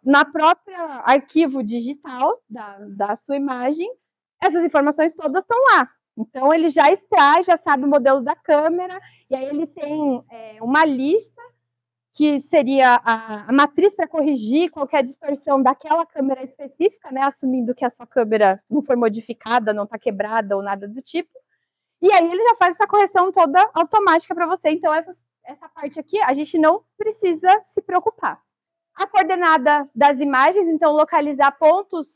na própria arquivo digital da sua imagem, essas informações todas estão lá. Então, ele já extrai, já sabe o modelo da câmera, e aí ele tem uma lista que seria a matriz para corrigir qualquer distorção daquela câmera específica, né, assumindo que a sua câmera não foi modificada, não está quebrada ou nada do tipo. E aí ele já faz essa correção toda automática para você. Então, essa parte aqui, a gente não precisa se preocupar. A coordenada das imagens, então, localizar pontos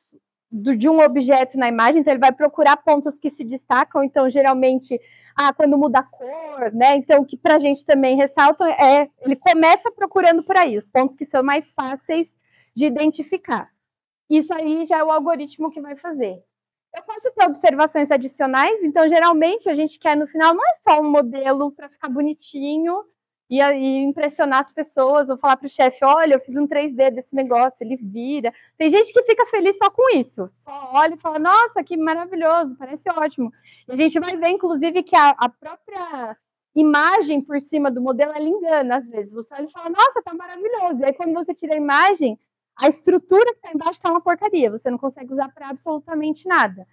de um objeto na imagem, então ele vai procurar pontos que se destacam, então, geralmente, quando muda a cor, né? Então, que para a gente também ressalta ele começa procurando por aí, os pontos que são mais fáceis de identificar. Isso aí já é o algoritmo que vai fazer. Eu posso ter observações adicionais, então, geralmente, a gente quer, no final, não é só um modelo para ficar bonitinho e impressionar as pessoas, ou falar para o chefe, olha, eu fiz um 3D desse negócio, ele vira. Tem gente que fica feliz só com isso, só olha e fala, nossa, que maravilhoso, parece ótimo. E a gente vai ver, inclusive, que a própria imagem por cima do modelo, ela engana, às vezes. Você olha e fala, nossa, tá maravilhoso. E aí, quando você tira a imagem, a estrutura que está embaixo está uma porcaria, você não consegue usar para absolutamente nada.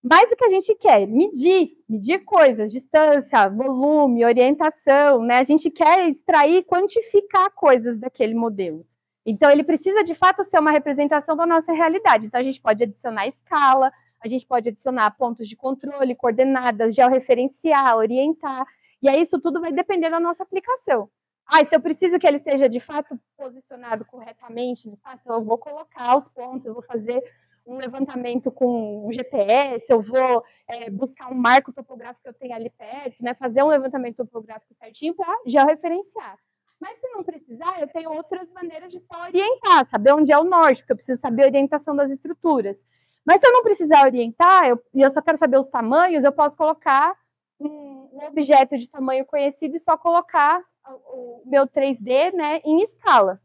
Mas o que a gente quer? Medir coisas, distância, volume, orientação, né? A gente quer extrair, quantificar coisas daquele modelo. Então, ele precisa, de fato, ser uma representação da nossa realidade. Então, a gente pode adicionar escala, a gente pode adicionar pontos de controle, coordenadas, georreferenciar, orientar. E aí, isso tudo vai depender da nossa aplicação. E se eu preciso que ele esteja, de fato, posicionado corretamente no espaço, então eu vou colocar os pontos, eu vou fazer um levantamento com um GPS, eu vou buscar um marco topográfico que eu tenho ali perto, né, fazer um levantamento topográfico certinho para georreferenciar. Mas se não precisar, eu tenho outras maneiras de só orientar, saber onde é o norte, porque eu preciso saber a orientação das estruturas. Mas se eu não precisar orientar, e eu só quero saber os tamanhos, eu posso colocar um objeto de tamanho conhecido e só colocar o meu 3D, né, em escala.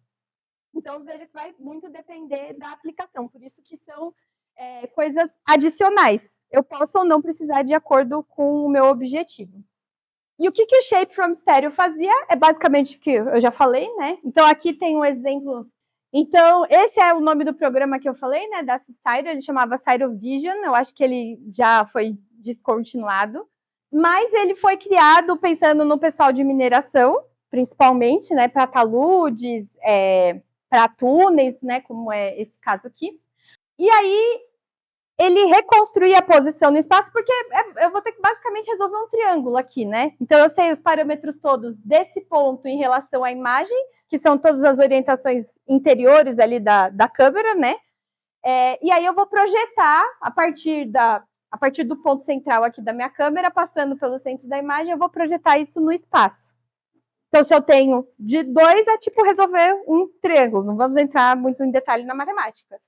Então, veja que vai muito depender da aplicação, por isso que são coisas adicionais. Eu posso ou não precisar de acordo com o meu objetivo. E o que o Shape from Stereo fazia é basicamente o que eu já falei, né? Então, aqui tem um exemplo. Então, esse é o nome do programa que eu falei, né? Da Cyro, ele chamava Cyro Vision, eu acho que ele já foi descontinuado. Mas ele foi criado pensando no pessoal de mineração, principalmente, né? Para taludes, para túneis, né, como é esse caso aqui. E aí ele reconstruía a posição no espaço, porque eu vou ter que basicamente resolver um triângulo aqui, né? Então eu sei os parâmetros todos desse ponto em relação à imagem, que são todas as orientações interiores ali da câmera, né? E aí eu vou projetar a partir A partir do ponto central aqui da minha câmera, passando pelo centro da imagem, eu vou projetar isso no espaço. Então, se eu tenho de 2, é tipo resolver um triângulo. Não vamos entrar muito em detalhe na matemática.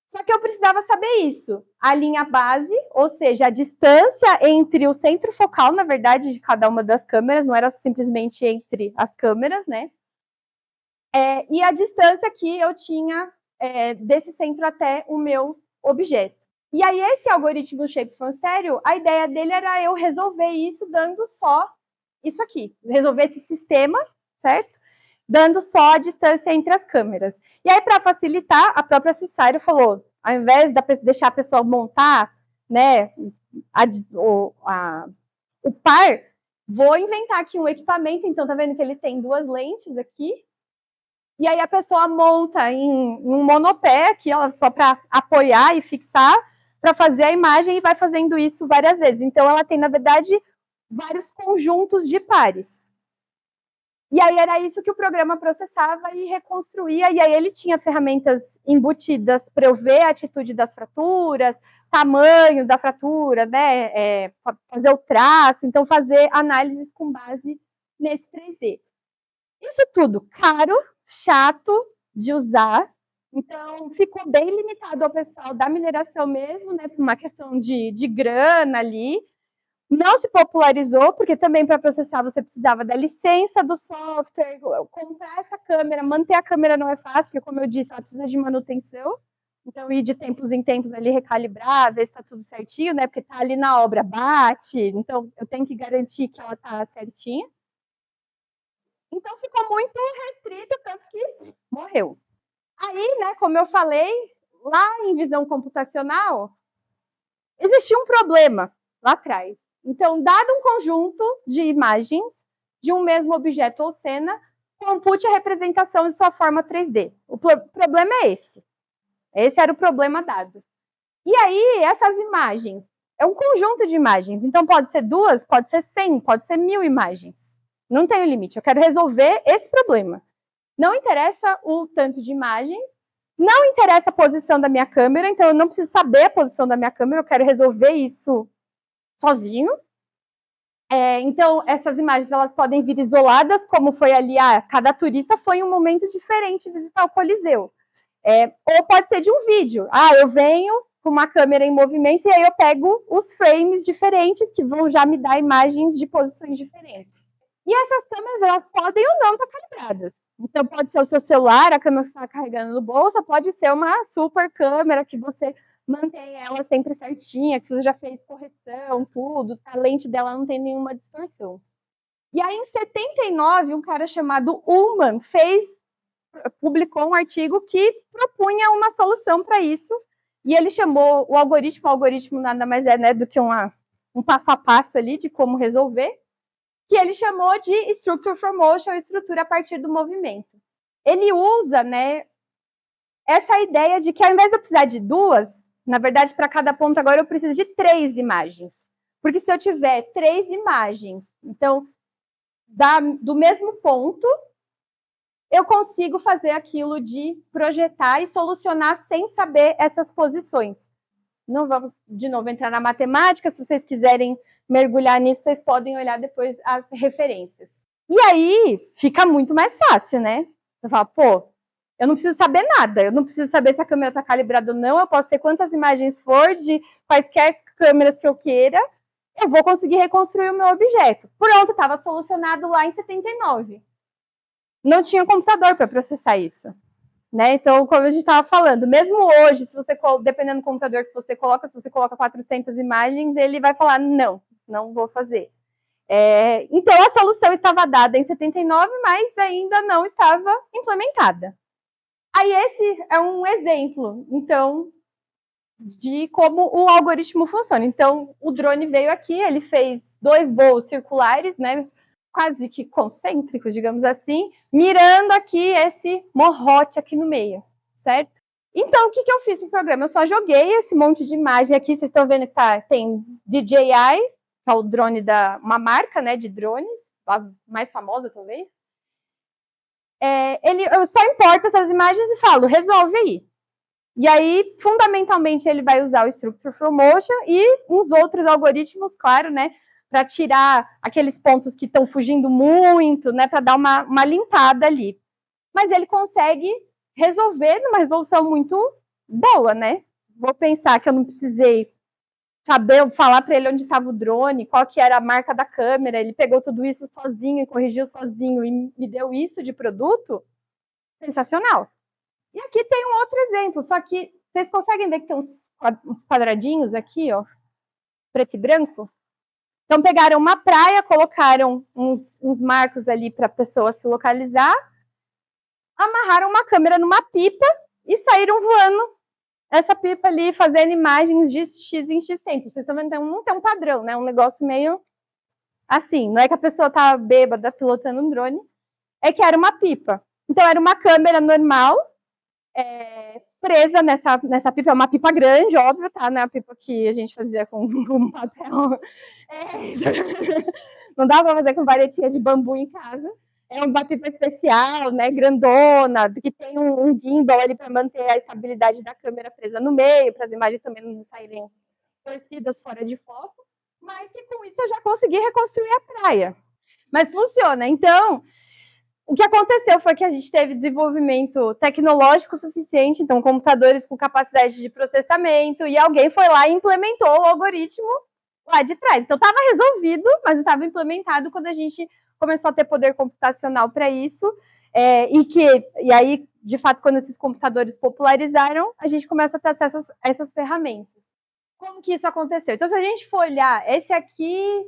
Só que eu precisava saber isso. A linha base, ou seja, a distância entre o centro focal, na verdade, de cada uma das câmeras, não era simplesmente entre as câmeras, né? E a distância que eu tinha desse centro até o meu objeto. E aí, esse algoritmo Shape from Stereo, a ideia dele era eu resolver isso dando só isso aqui. Resolver esse sistema, certo? Dando só a distância entre as câmeras. E aí, para facilitar, a própria Cicero falou, ao invés de deixar a pessoa montar, né, o par, vou inventar aqui um equipamento. Então, tá vendo que ele tem 2 lentes aqui? E aí a pessoa monta em um monopé, aqui, ela só para apoiar e fixar, para fazer a imagem, e vai fazendo isso várias vezes. Então, ela tem, na verdade, vários conjuntos de pares. E aí era isso que o programa processava e reconstruía, e aí ele tinha ferramentas embutidas para eu ver a atitude das fraturas, tamanho da fratura, né, fazer o traço, então fazer análises com base nesse 3D. Isso tudo caro, chato de usar, então ficou bem limitado ao pessoal da mineração mesmo, né, por uma questão de grana ali. Não se popularizou, porque também para processar você precisava da licença do software, comprar essa câmera, manter a câmera não é fácil, porque como eu disse, ela precisa de manutenção, então ir de tempos em tempos ali recalibrar, ver se está tudo certinho, né, porque está ali na obra, bate, então eu tenho que garantir que ela está certinha. Então ficou muito restrito, tanto que morreu. Aí, né, como eu falei, lá em visão computacional, existia um problema lá atrás. Então, dado um conjunto de imagens de um mesmo objeto ou cena, compute a representação em sua forma 3D. O problema é esse. Esse era o problema dado. E aí, essas imagens, é um conjunto de imagens. Então, pode ser 2, pode ser 100, pode ser 1000 imagens. Não tem limite. Eu quero resolver esse problema. Não interessa o tanto de imagens, não interessa a posição da minha câmera, então eu não preciso saber a posição da minha câmera, eu quero resolver isso sozinho. Então, essas imagens elas podem vir isoladas, como foi ali, cada turista foi em um momento diferente visitar o Coliseu. Ou pode ser de um vídeo. Eu venho com uma câmera em movimento e aí eu pego os frames diferentes que vão já me dar imagens de posições diferentes. E essas câmeras, elas podem ou não estar calibradas. Então, pode ser o seu celular, a câmera que você está carregando no bolso, pode ser uma super câmera que você mantém ela sempre certinha, que você já fez correção, tudo, a lente dela não tem nenhuma distorção. E aí, em 79, um cara chamado Ullman publicou um artigo que propunha uma solução para isso, e ele chamou o algoritmo nada mais é, né, do que um passo a passo ali de como resolver, que ele chamou de Structure for Motion, estrutura a partir do movimento. Ele usa, né, essa ideia de que ao invés de eu precisar de 2, na verdade, para cada ponto agora eu preciso de 3 imagens. Porque se eu tiver 3 imagens, então, do mesmo ponto, eu consigo fazer aquilo de projetar e solucionar sem saber essas posições. Não vamos, de novo, entrar na matemática. Se vocês quiserem mergulhar nisso, vocês podem olhar depois as referências. E aí, fica muito mais fácil, né? Você fala, pô, eu não preciso saber nada. Eu não preciso saber se a câmera está calibrada ou não. Eu posso ter quantas imagens for de quaisquer câmeras que eu queira. Eu vou conseguir reconstruir o meu objeto. Pronto, estava solucionado lá em 79. Não tinha computador para processar isso. Né? Então, como a gente estava falando, mesmo hoje, se você, dependendo do computador que você coloca, se você coloca 400 imagens, ele vai falar, não vou fazer. Então, a solução estava dada em 79, mas ainda não estava implementada. Aí, esse é um exemplo, então, de como o algoritmo funciona. Então, o drone veio aqui, ele fez 2 voos circulares, né? Quase que concêntricos, digamos assim, mirando aqui esse morrote aqui no meio, certo? Então, o que eu fiz no programa? Eu só joguei esse monte de imagem aqui, vocês estão vendo que tem DJI, que é o drone uma marca, né, de drones, a mais famosa talvez. Eu só importo essas imagens e falo, resolve aí. E aí, fundamentalmente, ele vai usar o Structure from Motion e uns outros algoritmos, claro, né, para tirar aqueles pontos que estão fugindo muito, né, para dar uma limpada ali. Mas ele consegue resolver numa resolução muito boa, né? Vou pensar que eu não precisei saber falar para ele onde estava o drone, qual que era a marca da câmera, ele pegou tudo isso sozinho, corrigiu sozinho e me deu isso de produto, sensacional. E aqui tem um outro exemplo, só que vocês conseguem ver que tem uns quadradinhos aqui, ó, preto e branco? Então pegaram uma praia, colocaram uns marcos ali para a pessoa se localizar, amarraram uma câmera numa pipa e saíram voando essa pipa ali, fazendo imagens de X em X tempo. Vocês estão vendo, não tem um padrão, né? Um negócio meio assim. Não é que a pessoa estava bêbada pilotando um drone, é que era uma pipa. Então era uma câmera normal, presa nessa pipa. É uma pipa grande, óbvio, tá? Não é a pipa que a gente fazia com papel. Não dá para fazer com varetinha de bambu em casa. É uma pipa especial, né, grandona, que tem um gimbal ali para manter a estabilidade da câmera presa no meio, para as imagens também não saírem torcidas fora de foco. Mas que com isso eu já consegui reconstruir a praia. Mas funciona. Então, o que aconteceu foi que a gente teve desenvolvimento tecnológico suficiente, então computadores com capacidade de processamento, e alguém foi lá e implementou o algoritmo lá de trás. Então estava resolvido, mas não estava implementado quando a gente começou a ter poder computacional para isso, e aí, de fato, quando esses computadores popularizaram, a gente começa a ter acesso a essas ferramentas. Como que isso aconteceu? Então, se a gente for olhar, esse aqui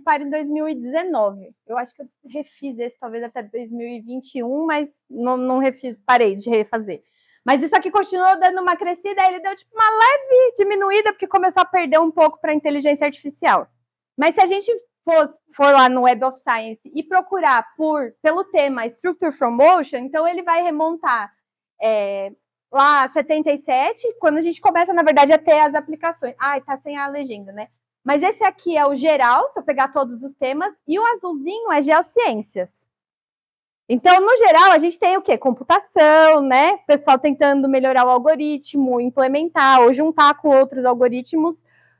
para em 2019. Eu acho que eu refiz esse talvez até 2021, mas não refiz, parei de refazer. Mas isso aqui continuou dando uma crescida, ele deu tipo uma leve diminuída, porque começou a perder um pouco para a inteligência artificial. Mas se a gente for lá no Web of Science e procurar pelo tema Structure from Motion, então ele vai remontar lá 77, quando a gente começa, na verdade, a ter as aplicações. Ai, tá sem a legenda, né? Mas esse aqui é o geral, se eu pegar todos os temas, e o azulzinho é geociências. Então, no geral, a gente tem o quê? Computação, né? O pessoal tentando melhorar o algoritmo, implementar ou juntar com outros algoritmos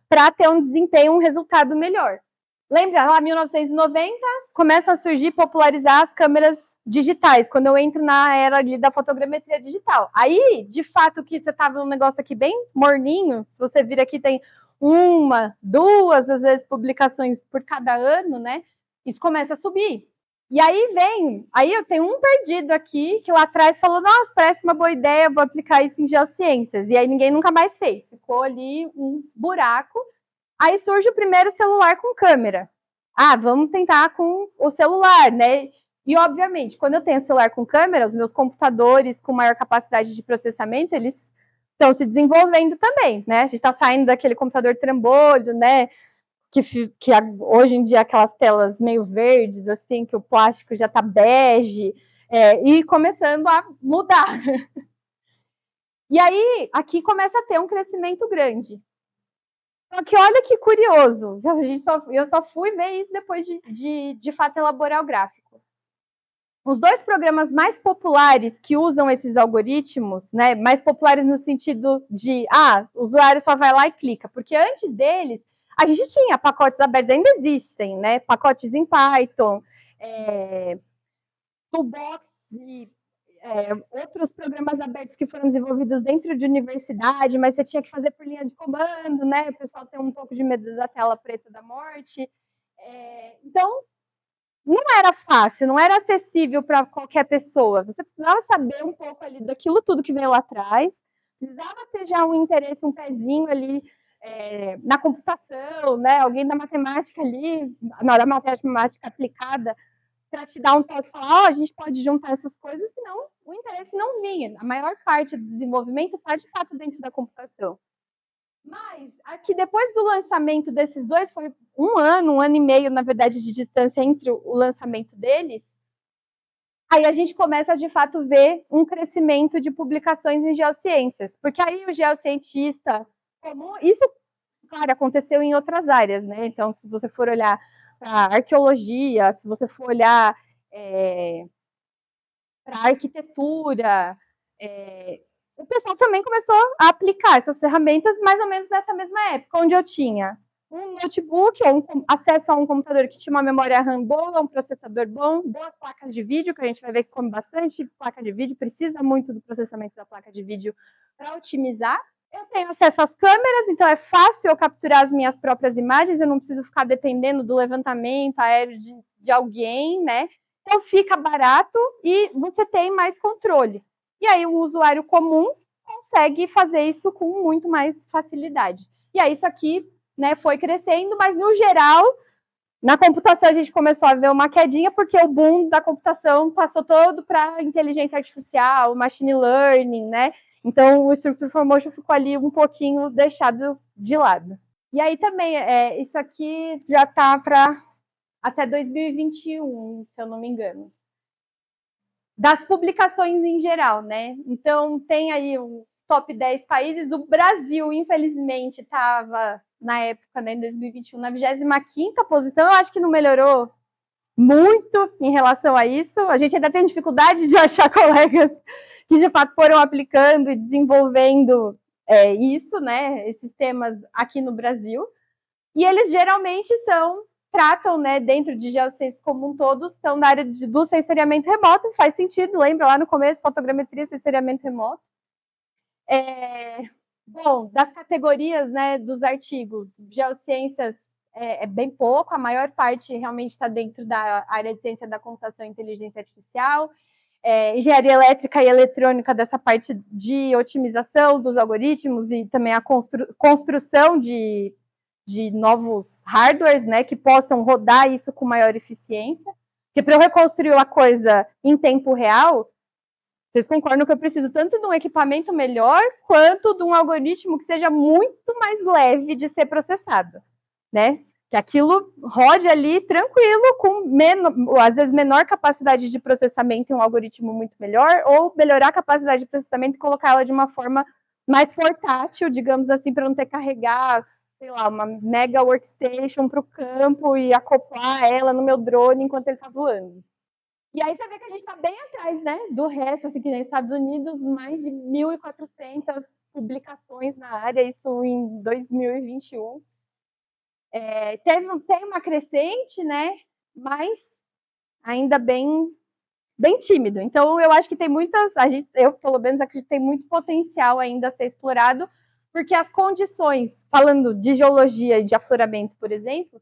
para ter um desempenho, um resultado melhor. Lembra, lá em 1990, começa a surgir, popularizar as câmeras digitais, quando eu entro na era ali da fotogrametria digital. Aí, de fato, que você estava num negócio aqui bem morninho, se você vir aqui, tem uma, duas, às vezes, publicações por cada ano, né? Isso começa a subir. E aí eu tenho um perdido aqui, que lá atrás falou, nossa, parece uma boa ideia, vou aplicar isso em geociências. E aí ninguém nunca mais fez. Ficou ali um buraco. Aí surge o primeiro celular com câmera. Ah, vamos tentar com o celular, né? E, obviamente, quando eu tenho celular com câmera, os meus computadores com maior capacidade de processamento, eles estão se desenvolvendo também, né? A gente está saindo daquele computador trambolho, né? Que hoje em dia aquelas telas meio verdes, assim, que o plástico já está bege, e começando a mudar. E aí, aqui começa a ter um crescimento grande. Só que olha que curioso, eu só fui ver isso depois de fato elaborar o gráfico. Os dois programas mais populares que usam esses algoritmos, né, mais populares no sentido de, o usuário só vai lá e clica, porque antes deles, a gente tinha pacotes abertos, ainda existem, né, pacotes em Python, Toolbox e outros programas abertos que foram desenvolvidos dentro de universidade, mas você tinha que fazer por linha de comando, né, o pessoal tem um pouco de medo da tela preta da morte. Então, não era fácil, não era acessível para qualquer pessoa. Você precisava saber um pouco ali daquilo tudo que veio lá atrás, precisava ter já um interesse, um pezinho ali na computação, né? Alguém da matemática ali, na hora da matemática aplicada, para te dar um toque e falar, a gente pode juntar essas coisas, senão o interesse não vinha. A maior parte do desenvolvimento está de fato dentro da computação. Mas aqui depois do lançamento desses dois, foi um ano e meio, na verdade, de distância entre o lançamento deles, aí a gente começa de fato ver um crescimento de publicações em geociências, porque aí o geocientista comum, isso, claro, aconteceu em outras áreas, né? Então, se você for olhar para arqueologia, se você for olhar para arquitetura, o pessoal também começou a aplicar essas ferramentas mais ou menos nessa mesma época, onde eu tinha um notebook, ou acesso a um computador que tinha uma memória RAM boa, um processador bom, boas placas de vídeo, que a gente vai ver que come bastante placa de vídeo, precisa muito do processamento da placa de vídeo para otimizar. Eu tenho acesso às câmeras, então é fácil eu capturar as minhas próprias imagens, eu não preciso ficar dependendo do levantamento aéreo de alguém, né? Então fica barato e você tem mais controle. E aí o usuário comum consegue fazer isso com muito mais facilidade. E aí isso aqui, né, foi crescendo, mas no geral, na computação a gente começou a ver uma quedinha porque o boom da computação passou todo para inteligência artificial, machine learning, né? Então o Structure for Motion ficou ali um pouquinho deixado de lado. E aí também, isso aqui já está para até 2021, se eu não me engano. Das publicações em geral, né? Então, tem aí uns top 10 países. O Brasil, infelizmente, estava, na época, né, em 2021, na 25ª posição. Eu acho que não melhorou muito em relação a isso. A gente ainda tem dificuldade de achar colegas que, de fato, foram aplicando e desenvolvendo isso, né? Esses temas aqui no Brasil. E eles geralmente tratam, né, dentro de geociências como um todo, são da área do sensoriamento remoto, faz sentido, lembra lá no começo, fotogrametria, sensoriamento remoto. Bom, das categorias, né, dos artigos, geociências é bem pouco, a maior parte realmente está dentro da área de ciência da computação e inteligência artificial, engenharia elétrica e eletrônica dessa parte de otimização dos algoritmos e também a construção de novos hardwares, né, que possam rodar isso com maior eficiência. Porque para eu reconstruir a coisa em tempo real, vocês concordam que eu preciso tanto de um equipamento melhor, quanto de um algoritmo que seja muito mais leve de ser processado, né? Que aquilo rode ali tranquilo, com às vezes menor capacidade de processamento e um algoritmo muito melhor, ou melhorar a capacidade de processamento e colocar ela de uma forma mais portátil, digamos assim, para não ter que carregar, sei lá, uma mega workstation para o campo e acoplar ela no meu drone enquanto ele está voando. E aí você vê que a gente está bem atrás, né, do resto, assim, que nos Estados Unidos, mais de 1.400 publicações na área, isso em 2021. Tem uma crescente, né, mas ainda bem tímido. Então, eu acho que tem eu pelo menos acredito que tem muito potencial ainda a ser explorado, porque as condições, falando de geologia e de afloramento, por exemplo,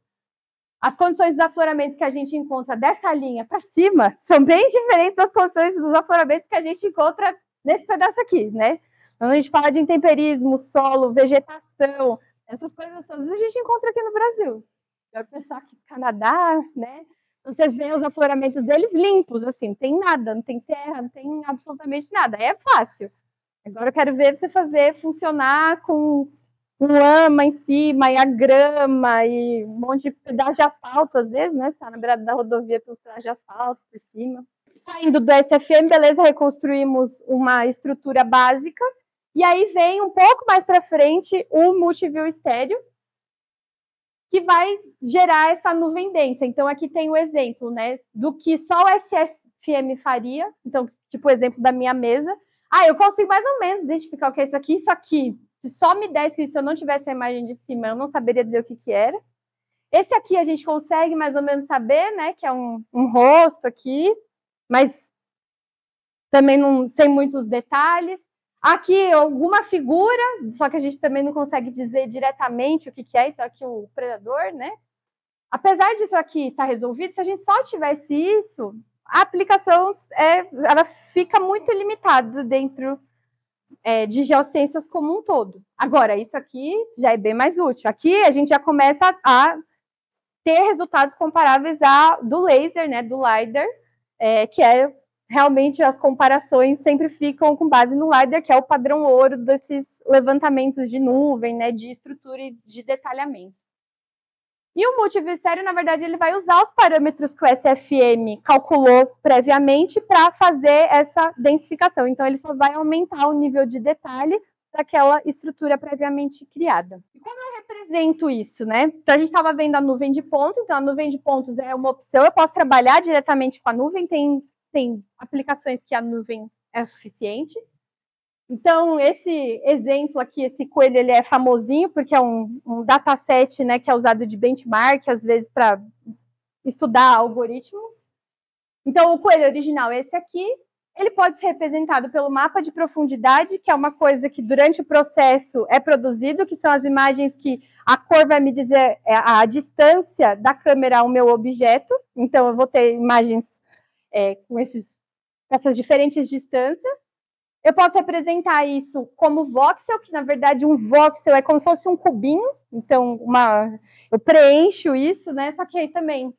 as condições dos afloramentos que a gente encontra dessa linha para cima são bem diferentes das condições dos afloramentos que a gente encontra nesse pedaço aqui, né? Quando a gente fala de intemperismo, solo, vegetação, essas coisas todas a gente encontra aqui no Brasil. Eu pensar que Canadá, né? Você vê os afloramentos deles limpos, assim, não tem nada, não tem terra, não tem absolutamente nada. É fácil. Agora eu quero ver você fazer funcionar com lama em cima, e a grama, e um monte de pedaço de asfalto, às vezes, né? Tá na beirada da rodovia pelo pedaço de asfalto por cima. Saindo do SFM, beleza, reconstruímos uma estrutura básica, e aí vem um pouco mais para frente o multiview estéreo, que vai gerar essa nuvem densa. Então, aqui tem o exemplo, né, do que só o SFM faria. Então, tipo o exemplo da minha mesa. Eu consigo mais ou menos identificar o que é isso aqui, isso aqui. Se só me desse isso, eu não tivesse a imagem de cima, eu não saberia dizer o que era. Esse aqui a gente consegue mais ou menos saber, né, que é um rosto aqui, mas também não sem muitos detalhes. Aqui alguma figura, só que a gente também não consegue dizer diretamente o que é, então aqui o predador, né? Apesar disso aqui estar resolvido, se a gente só tivesse isso, a aplicação ela fica muito limitada dentro de geociências como um todo. Agora, isso aqui já é bem mais útil. Aqui a gente já começa a ter resultados comparáveis do laser, né, do LiDAR, que realmente as comparações sempre ficam com base no LiDAR, que é o padrão ouro desses levantamentos de nuvem, né, de estrutura e de detalhamento. E o multiview estéreo, na verdade, ele vai usar os parâmetros que o SFM calculou previamente para fazer essa densificação. Então, ele só vai aumentar o nível de detalhe daquela estrutura previamente criada. E como eu represento isso, né? Então, a gente estava vendo a nuvem de pontos. Então, a nuvem de pontos é uma opção. Eu posso trabalhar diretamente com a nuvem. Tem aplicações que a nuvem é o suficiente. Então, esse exemplo aqui, esse coelho, ele é famosinho, porque é um dataset, né, que é usado de benchmark, às vezes, para estudar algoritmos. Então, o coelho original é esse aqui. Ele pode ser representado pelo mapa de profundidade, que é uma coisa que durante o processo é produzido, que são as imagens que a cor vai me dizer a distância da câmera ao meu objeto. Então, eu vou ter imagens com essas diferentes distâncias. Eu posso representar isso como voxel, que na verdade um voxel é como se fosse um cubinho. Então, eu preencho isso, né? Só que aí também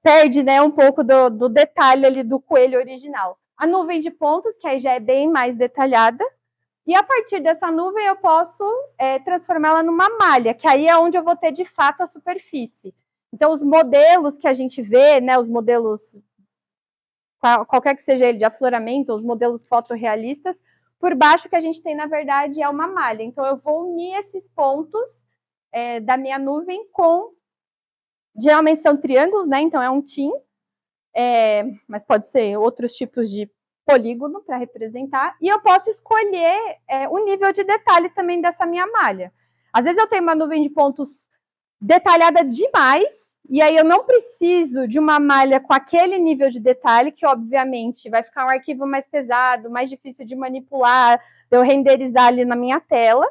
perde, né, um pouco do detalhe ali do coelho original. A nuvem de pontos, que aí já é bem mais detalhada, e a partir dessa nuvem eu posso transformá-la numa malha, que aí é onde eu vou ter de fato a superfície. Então, os modelos que a gente vê, né, os modelos, qualquer que seja ele, de afloramento, os modelos fotorrealistas, por baixo que a gente tem, na verdade, é uma malha. Então, eu vou unir esses pontos da minha nuvem com... Geralmente são triângulos, né? Então, é um TIM, mas pode ser outros tipos de polígono para representar. E eu posso escolher o nível de detalhe também dessa minha malha. Às vezes eu tenho uma nuvem de pontos detalhada demais, e aí eu não preciso de uma malha com aquele nível de detalhe, que obviamente vai ficar um arquivo mais pesado, mais difícil de manipular, de eu renderizar ali na minha tela.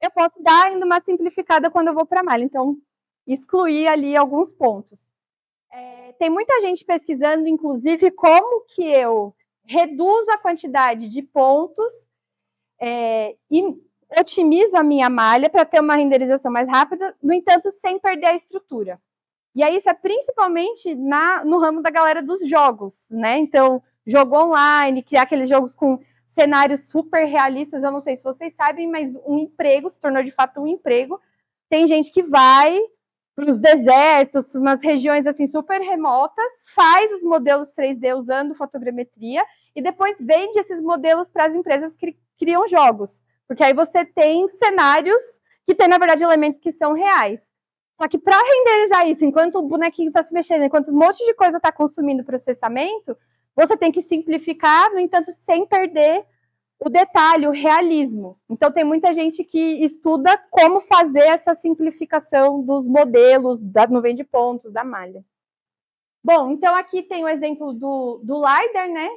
Eu posso dar ainda uma simplificada quando eu vou para a malha. Então, excluir ali alguns pontos. Tem muita gente pesquisando, inclusive, como que eu reduzo a quantidade de pontos e otimizo a minha malha para ter uma renderização mais rápida, no entanto, sem perder a estrutura. E aí isso é principalmente no ramo da galera dos jogos, né? Então, jogo online, criar aqueles jogos com cenários super realistas, eu não sei se vocês sabem, mas um emprego se tornou de fato um emprego. Tem gente que vai para os desertos, para umas regiões assim super remotas, faz os modelos 3D usando fotogrametria e depois vende esses modelos para as empresas que criam jogos. Porque aí você tem cenários que tem, na verdade, elementos que são reais. Só que para renderizar isso, enquanto o bonequinho está se mexendo, enquanto um monte de coisa está consumindo processamento, você tem que simplificar, no entanto, sem perder o detalhe, o realismo. Então, tem muita gente que estuda como fazer essa simplificação dos modelos, da nuvem de pontos, da malha. Bom, então aqui tem o exemplo do LiDAR, né?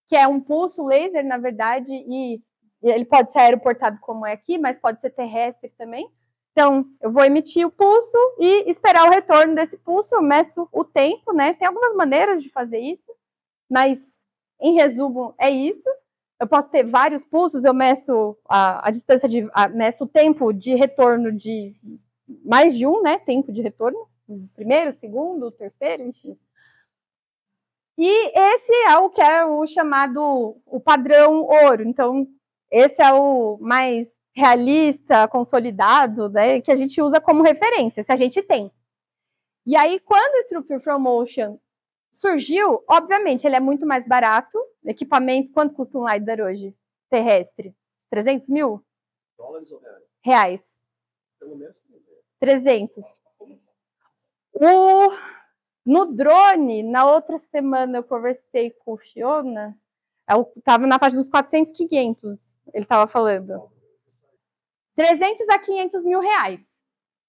Que é um pulso laser, na verdade, e ele pode ser aeroportado como é aqui, mas pode ser terrestre também. Então, eu vou emitir o pulso e esperar o retorno desse pulso, eu meço o tempo, né? Tem algumas maneiras de fazer isso, mas, em resumo, é isso. Eu posso ter vários pulsos, eu meço a distância meço o tempo de retorno de mais de um, né? Tempo de retorno. Primeiro, segundo, terceiro, enfim. E esse é o que é o chamado o padrão ouro. Então, esse é o mais realista, consolidado, né? Que a gente usa como referência, se a gente tem. E aí, quando o Structure from Motion surgiu, obviamente, ele é muito mais barato. Equipamento, quanto custa um LiDAR hoje? Terrestre? 300 mil? Dólares ou reais? Reais. Pelo menos 300. No drone, na outra semana eu conversei com o Fiona, estava na faixa dos 400, 500, ele estava falando. 300 a 500 mil reais. O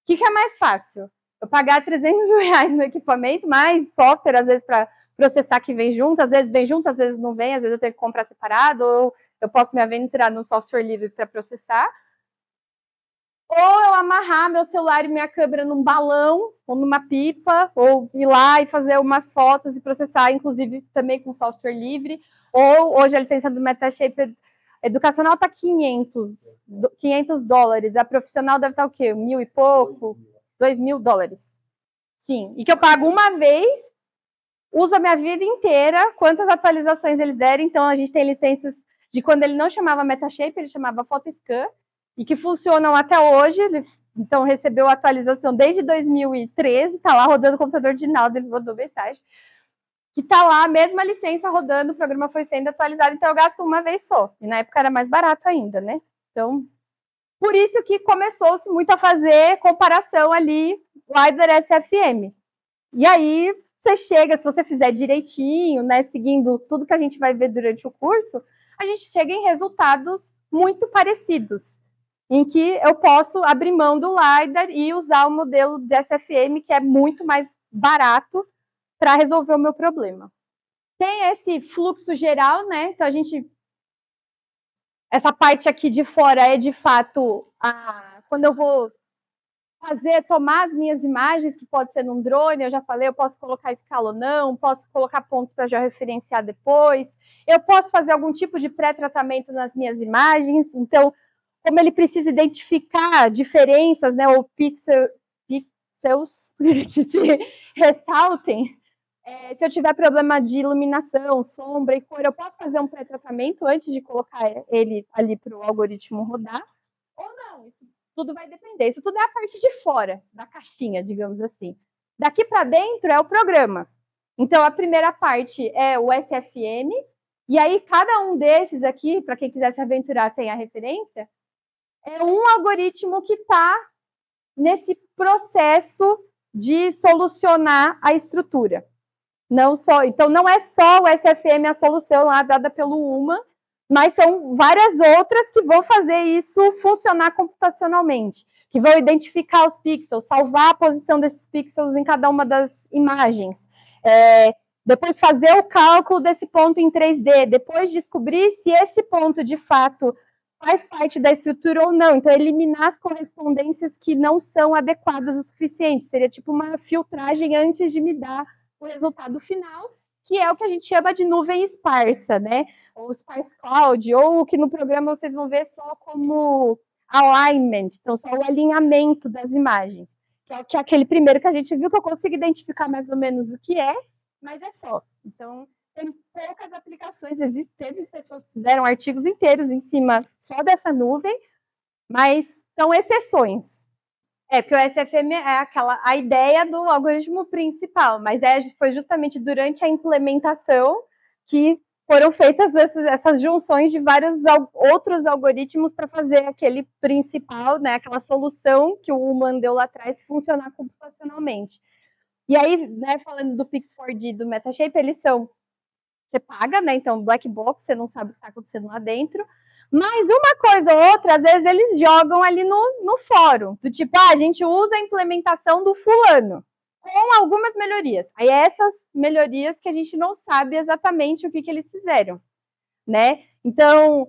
que é mais fácil? Eu pagar 300 mil reais no equipamento, mais software, às vezes, para processar que vem junto, às vezes não vem, às vezes eu tenho que comprar separado, ou eu posso me aventurar no software livre para processar. Ou eu amarrar meu celular e minha câmera num balão, ou numa pipa, ou ir lá e fazer umas fotos e processar, inclusive também com software livre. Ou hoje a licença do Metashape educacional está 500 dólares. A profissional deve estar o quê? 1.000 e pouco? 2.000 dólares. Sim, e que eu pago uma vez, uso a minha vida inteira, quantas atualizações eles derem. Então, a gente tem licenças de quando ele não chamava Metashape, ele chamava PhotoScan, e que funcionam até hoje. Então, recebeu atualização desde 2013, está lá rodando o computador de Naldo, ele mandou mensagem, que está lá a mesma licença rodando, o programa foi sendo atualizado, então eu gasto uma vez só. E na época era mais barato ainda, né? Então, por isso que começou-se muito a fazer comparação ali, LiDAR SFM. E aí, você chega, se você fizer direitinho, né, seguindo tudo que a gente vai ver durante o curso, a gente chega em resultados muito parecidos, em que eu posso abrir mão do LiDAR e usar o modelo de SFM, que é muito mais barato para resolver o meu problema. Tem esse fluxo geral, né? Então, essa parte aqui de fora é, de fato, quando eu vou tomar as minhas imagens, que pode ser num drone, eu já falei, eu posso colocar escala ou não, posso colocar pontos para georreferenciar depois, eu posso fazer algum tipo de pré-tratamento nas minhas imagens, então, como ele precisa identificar diferenças, né, ou pixels que se ressaltem, se eu tiver problema de iluminação, sombra e cor, eu posso fazer um pré-tratamento antes de colocar ele ali para o algoritmo rodar, ou não, isso tudo vai depender. Isso tudo é a parte de fora da caixinha, digamos assim. Daqui para dentro é o programa. Então, a primeira parte é o SFM, e aí cada um desses aqui, para quem quiser se aventurar, tem a referência, é um algoritmo que está nesse processo de solucionar a estrutura. Então, não é só o SFM a solução lá dada pelo UMA, mas são várias outras que vão fazer isso funcionar computacionalmente, que vão identificar os pixels, salvar a posição desses pixels em cada uma das imagens, depois fazer o cálculo desse ponto em 3D, depois descobrir se esse ponto, de fato, faz parte da estrutura ou não. Então, eliminar as correspondências que não são adequadas o suficiente. Seria tipo uma filtragem antes de me dar o resultado final, que é o que a gente chama de nuvem esparsa, né? Ou sparse cloud, ou o que no programa vocês vão ver só como alignment, então só o alinhamento das imagens, que é aquele primeiro que a gente viu, que eu consigo identificar mais ou menos o que é, mas é só. Então, tem poucas aplicações, teve pessoas que fizeram artigos inteiros em cima só dessa nuvem, mas são exceções. Porque o SFM é a ideia do algoritmo principal, mas foi justamente durante a implementação que foram feitas essas junções de vários outros algoritmos para fazer aquele principal, né, aquela solução que o Human deu lá atrás funcionar computacionalmente. E aí, né, falando do Pix4D e do Metashape, eles são, você paga, né, então black box, você não sabe o que está acontecendo lá dentro, mas uma coisa ou outra, às vezes eles jogam ali no fórum, do tipo, a gente usa a implementação do fulano, com algumas melhorias. Aí essas melhorias que a gente não sabe exatamente o que eles fizeram, né? Então,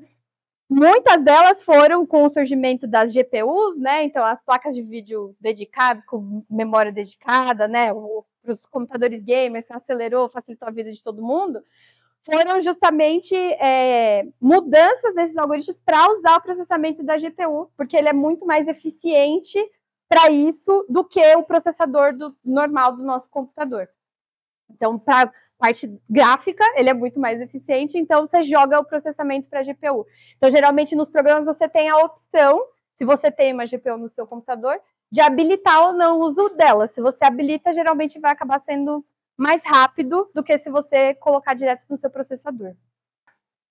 muitas delas foram com o surgimento das GPUs, né? Então, as placas de vídeo dedicadas, com memória dedicada, né? Para os computadores gamers, acelerou, facilitou a vida de todo mundo, foram justamente mudanças nesses algoritmos para usar o processamento da GPU, porque ele é muito mais eficiente para isso do que o processador normal do nosso computador. Então, para parte gráfica, ele é muito mais eficiente, então você joga o processamento para a GPU. Então, geralmente, nos programas você tem a opção, se você tem uma GPU no seu computador, de habilitar ou não o uso dela. Se você habilita, geralmente vai acabar sendo mais rápido do que se você colocar direto no seu processador.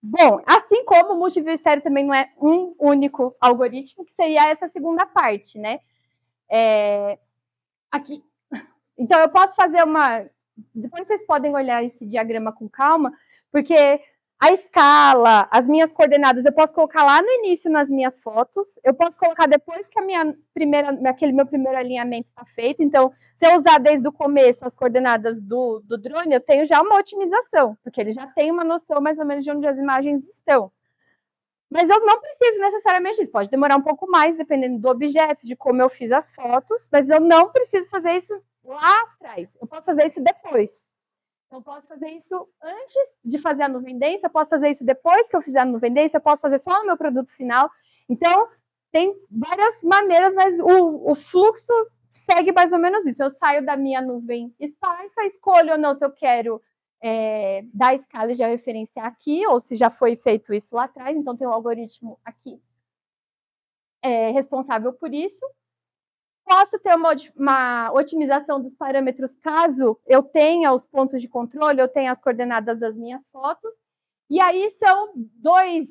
Bom, assim como o multiview estéreo também não é um único algoritmo, que seria essa segunda parte, né? Aqui. Então, eu posso fazer uma... Depois vocês podem olhar esse diagrama com calma, porque a escala, as minhas coordenadas, eu posso colocar lá no início nas minhas fotos, eu posso colocar depois que aquele meu primeiro alinhamento está feito. Então, se eu usar desde o começo as coordenadas do drone, eu tenho já uma otimização, porque ele já tem uma noção mais ou menos de onde as imagens estão. Mas eu não preciso necessariamente disso, pode demorar um pouco mais, dependendo do objeto, de como eu fiz as fotos, mas eu não preciso fazer isso lá atrás, eu posso fazer isso depois. Então, eu posso fazer isso antes de fazer a nuvem densa, eu posso fazer isso depois que eu fizer a nuvem densa, eu posso fazer só no meu produto final. Então, tem várias maneiras, mas o fluxo segue mais ou menos isso. Eu saio da minha nuvem esparsa, escolho ou não se eu quero dar escala e já referenciar aqui, ou se já foi feito isso lá atrás. Então, tem um algoritmo aqui responsável por isso. Posso ter uma otimização dos parâmetros caso eu tenha os pontos de controle, eu tenha as coordenadas das minhas fotos. E aí são dois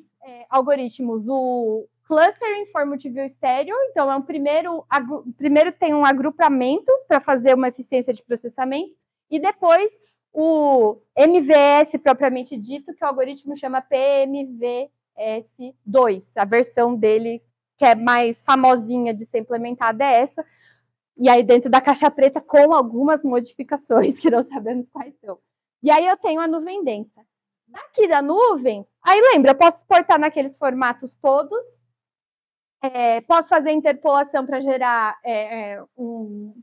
algoritmos, o Clustering for Multiview Stereo, então primeiro tem um agrupamento para fazer uma eficiência de processamento, e depois o MVS propriamente dito, que o algoritmo chama PMVS2. A versão dele, que é mais famosinha de ser implementada, é essa. E aí dentro da caixa preta com algumas modificações que não sabemos quais são. E aí eu tenho a nuvem densa. Daqui da nuvem, aí lembra, eu posso exportar naqueles formatos todos, posso fazer interpolação para gerar um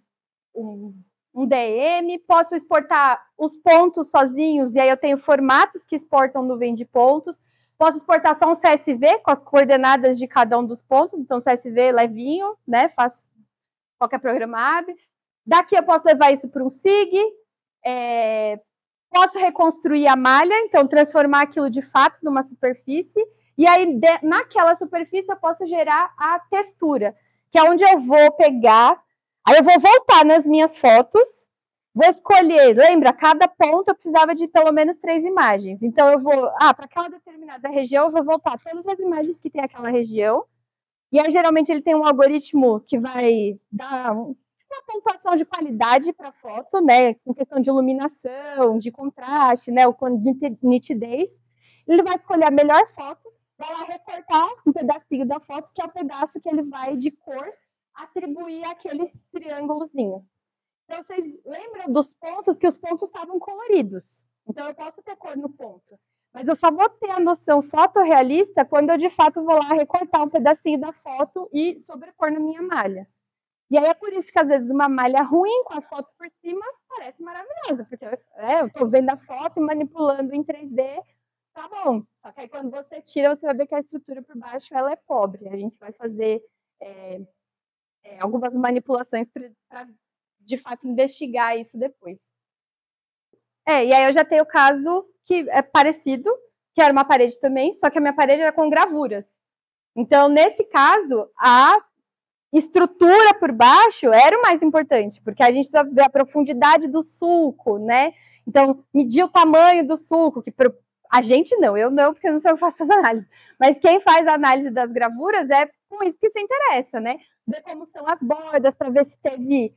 DM, posso exportar os pontos sozinhos, e aí eu tenho formatos que exportam nuvem de pontos, posso exportar só um CSV com as coordenadas de cada um dos pontos, então CSV levinho, né, faço, qualquer programa abre. Daqui eu posso levar isso para um SIG, posso reconstruir a malha, então transformar aquilo de fato numa superfície, e aí naquela superfície eu posso gerar a textura, que é onde eu vou pegar, aí eu vou voltar nas minhas fotos, vou escolher, lembra, cada ponto eu precisava de pelo menos 3 imagens, então eu vou, para aquela determinada região eu vou voltar todas as imagens que tem aquela região, e aí geralmente ele tem um algoritmo que vai dar uma pontuação de qualidade para a foto, né, com questão de iluminação, de contraste, né, de nitidez. Ele vai escolher a melhor foto, vai lá recortar um pedacinho da foto, que é o pedaço que ele vai, de cor, atribuir aquele triângulozinho. Então, vocês lembram dos pontos, que os pontos estavam coloridos. Então, eu posso ter cor no ponto. Mas eu só vou ter a noção fotorrealista quando eu, de fato, vou lá recortar um pedacinho da foto e sobrepor na minha malha. E aí é por isso que, às vezes, uma malha ruim com a foto por cima parece maravilhosa, porque eu estou vendo a foto e manipulando em 3D, tá bom. Só que aí, quando você tira, você vai ver que a estrutura por baixo ela é pobre. A gente vai fazer algumas manipulações para, de fato, investigar isso depois. E aí eu já tenho o caso que é parecido, que era uma parede também, só que a minha parede era com gravuras. Então, nesse caso, a estrutura por baixo era o mais importante, porque a gente precisa ver a profundidade do sulco, né? Então, medir o tamanho do sulco, que a gente não, eu não, porque eu não sei o que faço as análises, mas quem faz a análise das gravuras é com isso que se interessa, né? Ver como são as bordas, para ver se teve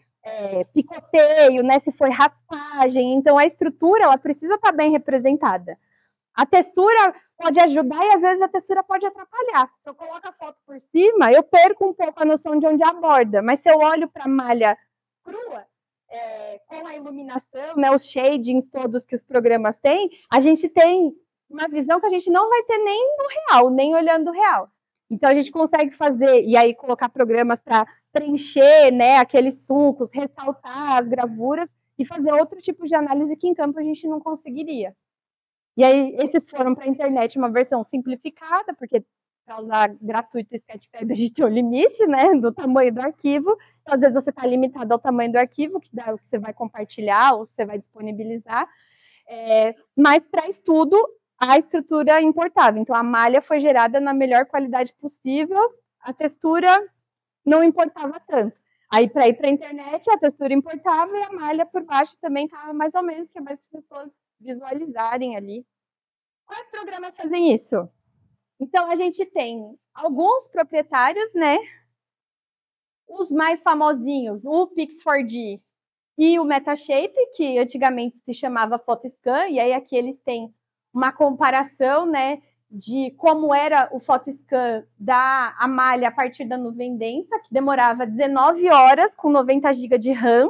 picoteio, né? Se foi raspagem. Então, a estrutura, ela precisa estar bem representada. A textura pode ajudar e, às vezes, a textura pode atrapalhar. Se eu coloco a foto por cima, eu perco um pouco a noção de onde é a borda. Mas se eu olho para a malha crua, com a iluminação, né, os shadings todos que os programas têm, a gente tem uma visão que a gente não vai ter nem no real, nem olhando o real. Então, a gente consegue fazer, e aí colocar programas para preencher, né, aqueles sulcos, ressaltar as gravuras e fazer outro tipo de análise que em campo a gente não conseguiria. E aí, esses foram para a internet uma versão simplificada, porque para usar gratuito o Sketchfab a gente tem um limite, né, do tamanho do arquivo. Então, às vezes você está limitado ao tamanho do arquivo, que dá o que você vai compartilhar ou você vai disponibilizar. Mas para estudo, a estrutura importava. Então, a malha foi gerada na melhor qualidade possível, a textura não importava tanto. Aí, para ir para a internet, a textura importava e a malha por baixo também estava mais ou menos, que é mais para as pessoas visualizarem ali. Quais programas fazem isso? Então, a gente tem alguns proprietários, né? Os mais famosinhos, o Pix4D e o Metashape, que antigamente se chamava PhotoScan, e aí aqui eles têm uma comparação, né, de como era o PhotoScan da malha a partir da nuvem densa, que demorava 19 horas com 90 GB de RAM.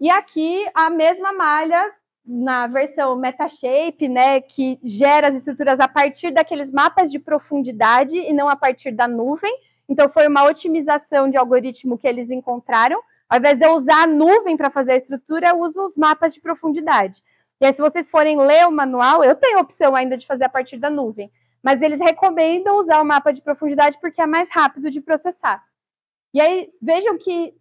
E aqui a mesma malha na versão Metashape, né, que gera as estruturas a partir daqueles mapas de profundidade e não a partir da nuvem. Então, foi uma otimização de algoritmo que eles encontraram. Ao invés de eu usar a nuvem para fazer a estrutura, eu uso os mapas de profundidade. E aí, se vocês forem ler o manual, eu tenho a opção ainda de fazer a partir da nuvem, mas eles recomendam usar o mapa de profundidade porque é mais rápido de processar. E aí, vejam que,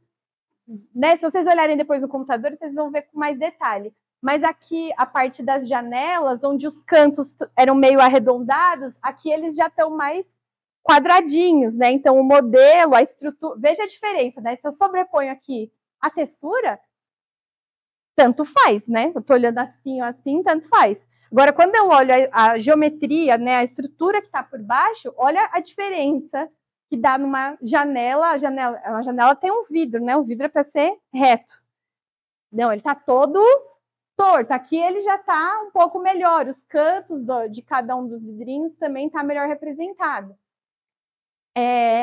né, se vocês olharem depois no computador, vocês vão ver com mais detalhe. Mas aqui, a parte das janelas, onde os cantos eram meio arredondados, aqui eles já estão mais quadradinhos, né? Então, o modelo, a estrutura... Veja a diferença, né? Se eu sobreponho aqui a textura, tanto faz, né? Eu estou olhando assim ou assim, tanto faz. Agora, quando eu olho a geometria, né, a estrutura que está por baixo, olha a diferença que dá numa janela. A janela tem um vidro, né? O vidro é para ser reto. Não, ele está todo torto. Aqui ele já está um pouco melhor, os cantos de cada um dos vidrinhos também está melhor representado.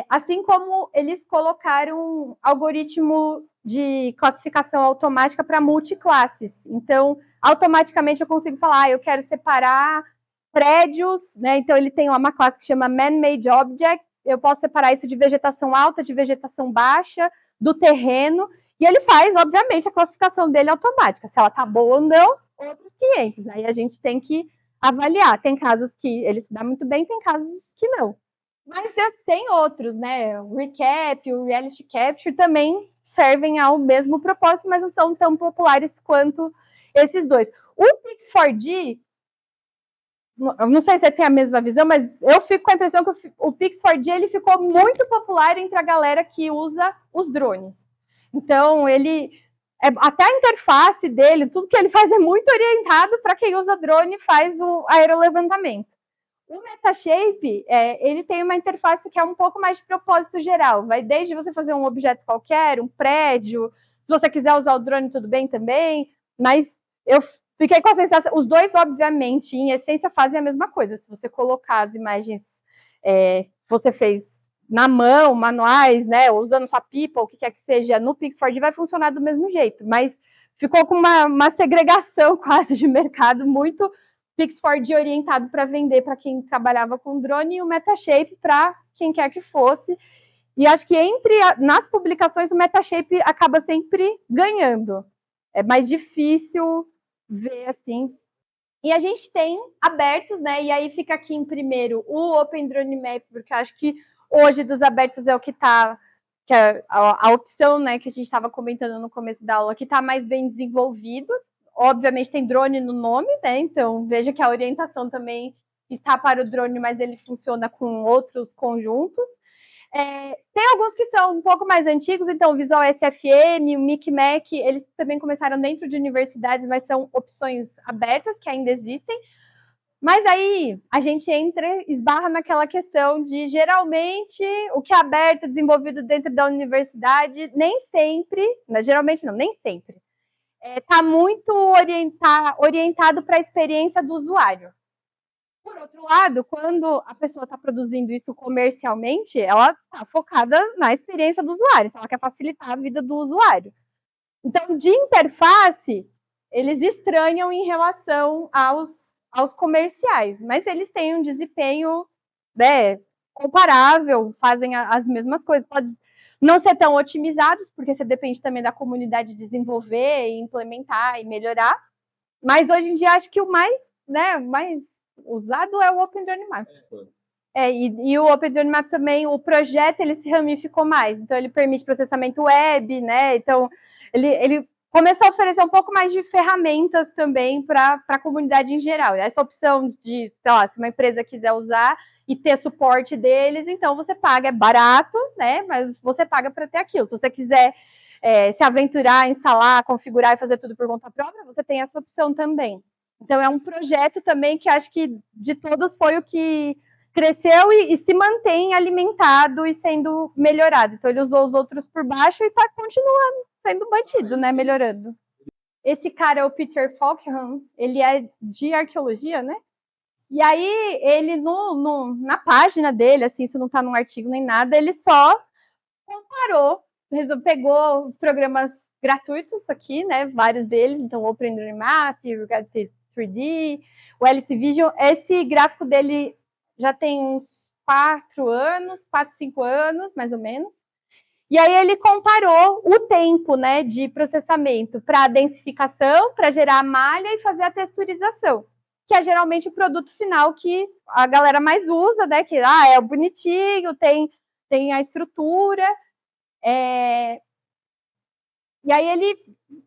Assim como eles colocaram algoritmo de classificação automática para multiclasses. Então, automaticamente eu consigo falar, eu quero separar prédios, né? Então ele tem uma classe que chama Man-Made Objects, eu posso separar isso de vegetação alta, de vegetação baixa, do terreno, e ele faz, obviamente, a classificação dele automática. Se ela está boa ou não, outros 500. Aí a gente tem que avaliar. Tem casos que ele se dá muito bem, tem casos que não. Mas tem outros, né? O Recap, o Reality Capture também servem ao mesmo propósito, mas não são tão populares quanto esses dois. O Pix4D, eu não sei se você tem a mesma visão, mas eu fico com a impressão que o Pix4D ele ficou muito popular entre a galera que usa os drones. Então, até a interface dele, tudo que ele faz é muito orientado para quem usa drone e faz o aerolevantamento. O Metashape, ele tem uma interface que é um pouco mais de propósito geral. Vai desde você fazer um objeto qualquer, um prédio. Se você quiser usar o drone, tudo bem também. Mas eu fiquei com a sensação... Os dois, obviamente, em essência, fazem a mesma coisa. Se você colocar as imagens que você fez na mão, manuais, né, usando sua pipa, o que quer que seja, no Pix4D vai funcionar do mesmo jeito. Mas ficou com uma segregação quase de mercado muito... Pix4D orientado para vender para quem trabalhava com drone e o Metashape para quem quer que fosse. E acho que nas publicações o Metashape acaba sempre ganhando. É mais difícil ver assim. E a gente tem abertos, né? E aí fica aqui em primeiro o Open Drone Map, porque acho que hoje dos abertos é o que está, que é a opção, né, que a gente estava comentando no começo da aula, que está mais bem desenvolvido. Obviamente tem drone no nome, né? Então veja que a orientação também está para o drone, mas ele funciona com outros conjuntos. Tem alguns que são um pouco mais antigos, então o Visual SFM, o MicMac, eles também começaram dentro de universidades, mas são opções abertas que ainda existem. Mas aí a gente esbarra naquela questão de, geralmente, o que é aberto, desenvolvido dentro da universidade, nem sempre, geralmente não, nem sempre, está muito orientado para a experiência do usuário. Por outro lado, quando a pessoa está produzindo isso comercialmente, ela está focada na experiência do usuário, então ela quer facilitar a vida do usuário. Então, de interface, eles estranham em relação aos comerciais, mas eles têm um desempenho, né, comparável, fazem as mesmas coisas. Pode não ser tão otimizados, porque você depende também da comunidade desenvolver, e implementar e melhorar. Mas hoje em dia acho que o mais usado é o Open Drone Map. E o Open Drone Map também, o projeto ele se ramificou mais. Então ele permite processamento web, né? Então ele começou a oferecer um pouco mais de ferramentas também para a comunidade em geral. Essa opção de, sei lá, se uma empresa quiser usar e ter suporte deles, então você paga, é barato, né? Mas você paga para ter aquilo. Se você quiser se aventurar, instalar, configurar e fazer tudo por conta própria, você tem essa opção também. Então é um projeto também que acho que de todos foi o que cresceu e se mantém alimentado e sendo melhorado. Então ele usou os outros por baixo e está continuando sendo mantido, né? Melhorando. Esse cara é o Peter Falkham, ele é de arqueologia, né? E aí ele na página dele, assim, isso não está num artigo nem nada, ele só comparou, pegou os programas gratuitos aqui, né? Vários deles, então o OpenDreamMap, o Reality 3D, o LC Vision. Esse gráfico dele já tem uns 4 anos, 4, 5 anos, mais ou menos. E aí ele comparou o tempo, né, de processamento para a densificação, para gerar a malha e fazer a texturização, que é geralmente o produto final que a galera mais usa, né, que é bonitinho, tem a estrutura. E aí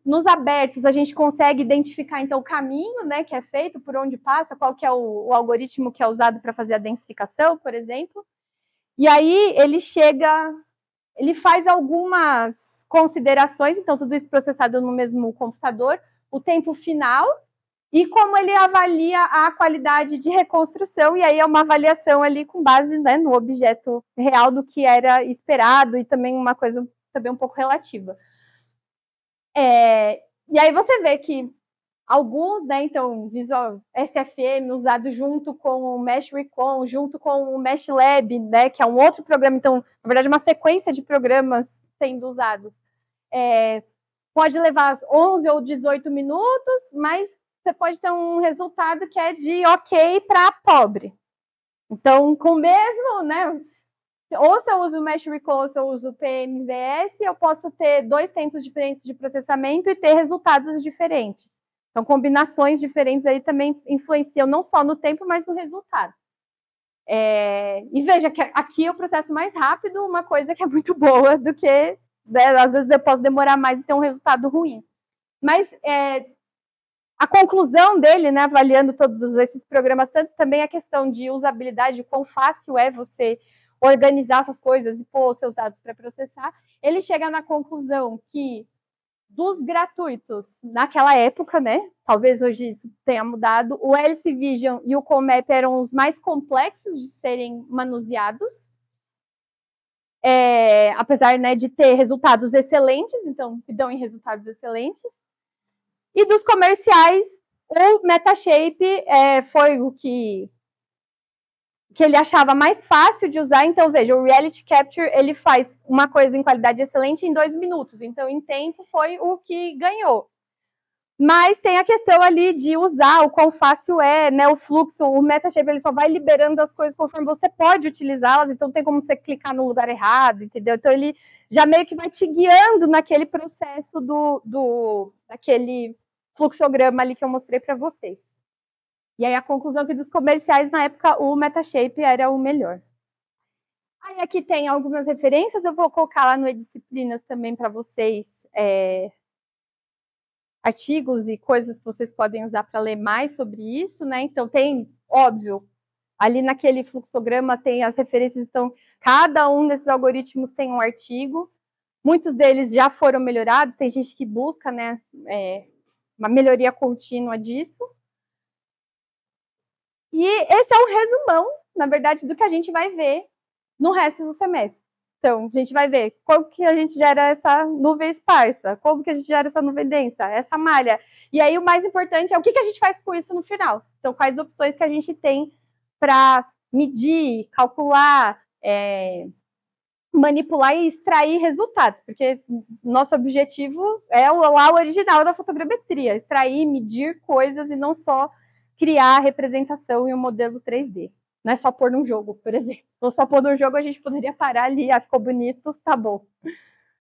nos abertos, a gente consegue identificar, então, o caminho, né, que é feito, por onde passa, qual que é o algoritmo que é usado para fazer a densificação, por exemplo. E aí ele faz algumas considerações, então tudo isso processado no mesmo computador, o tempo final e como ele avalia a qualidade de reconstrução, e aí é uma avaliação ali com base, né, no objeto real do que era esperado e também uma coisa também um pouco relativa. E aí você vê que Alguns, né, então, Visual SFM usado junto com o Mesh Recon, junto com o Mesh Lab, né, que é um outro programa, então, na verdade, uma sequência de programas sendo usados. Pode levar 11 ou 18 minutos, mas você pode ter um resultado que é de ok para pobre. Então, com o mesmo, né, ou se eu uso o Mesh Recon ou se eu uso o PMVS, eu posso ter 2 tempos diferentes de processamento e ter resultados diferentes. Então, combinações diferentes aí também influenciam não só no tempo, mas no resultado. E veja que aqui eu processo mais rápido, uma coisa que é muito boa do que, né, às vezes eu posso demorar mais e ter um resultado ruim. Mas a conclusão dele, né, avaliando todos esses programas, tanto também a questão de usabilidade, quão fácil é você organizar essas coisas e pôr os seus dados para processar, ele chega na conclusão que dos gratuitos naquela época, né? Talvez hoje isso tenha mudado. O Alice Vision e o Comap eram os mais complexos de serem manuseados, apesar, né, de ter resultados excelentes, então dão em resultados excelentes. E dos comerciais, o Metashape foi o que ele achava mais fácil de usar. Então, veja, o Reality Capture, ele faz uma coisa em qualidade excelente em 2 minutos. Então, em tempo, foi o que ganhou. Mas tem a questão ali de usar o quão fácil é, né, o fluxo, o Metashape, ele só vai liberando as coisas conforme você pode utilizá-las, então tem como você clicar no lugar errado, entendeu? Então ele já meio que vai te guiando naquele processo daquele fluxograma ali que eu mostrei para vocês. E aí a conclusão que dos comerciais, na época, o Metashape era o melhor. Aí aqui tem algumas referências, eu vou colocar lá no E-Disciplinas também para vocês, artigos e coisas que vocês podem usar para ler mais sobre isso, né? Então tem, óbvio, ali naquele fluxograma tem as referências, então cada um desses algoritmos tem um artigo, muitos deles já foram melhorados, tem gente que busca, né, uma melhoria contínua disso. E esse é um resumão, na verdade, do que a gente vai ver no resto do semestre. Então, a gente vai ver como que a gente gera essa nuvem esparsa, como que a gente gera essa nuvem densa, essa malha. E aí, o mais importante é o que a gente faz com isso no final. Então, quais opções que a gente tem para medir, calcular, manipular e extrair resultados, porque nosso objetivo é lá o original da fotogrametria, extrair, medir coisas e não só criar a representação em um modelo 3D. Não é só pôr num jogo, por exemplo. Se fosse só pôr num jogo, a gente poderia parar ali, ficou bonito, tá bom.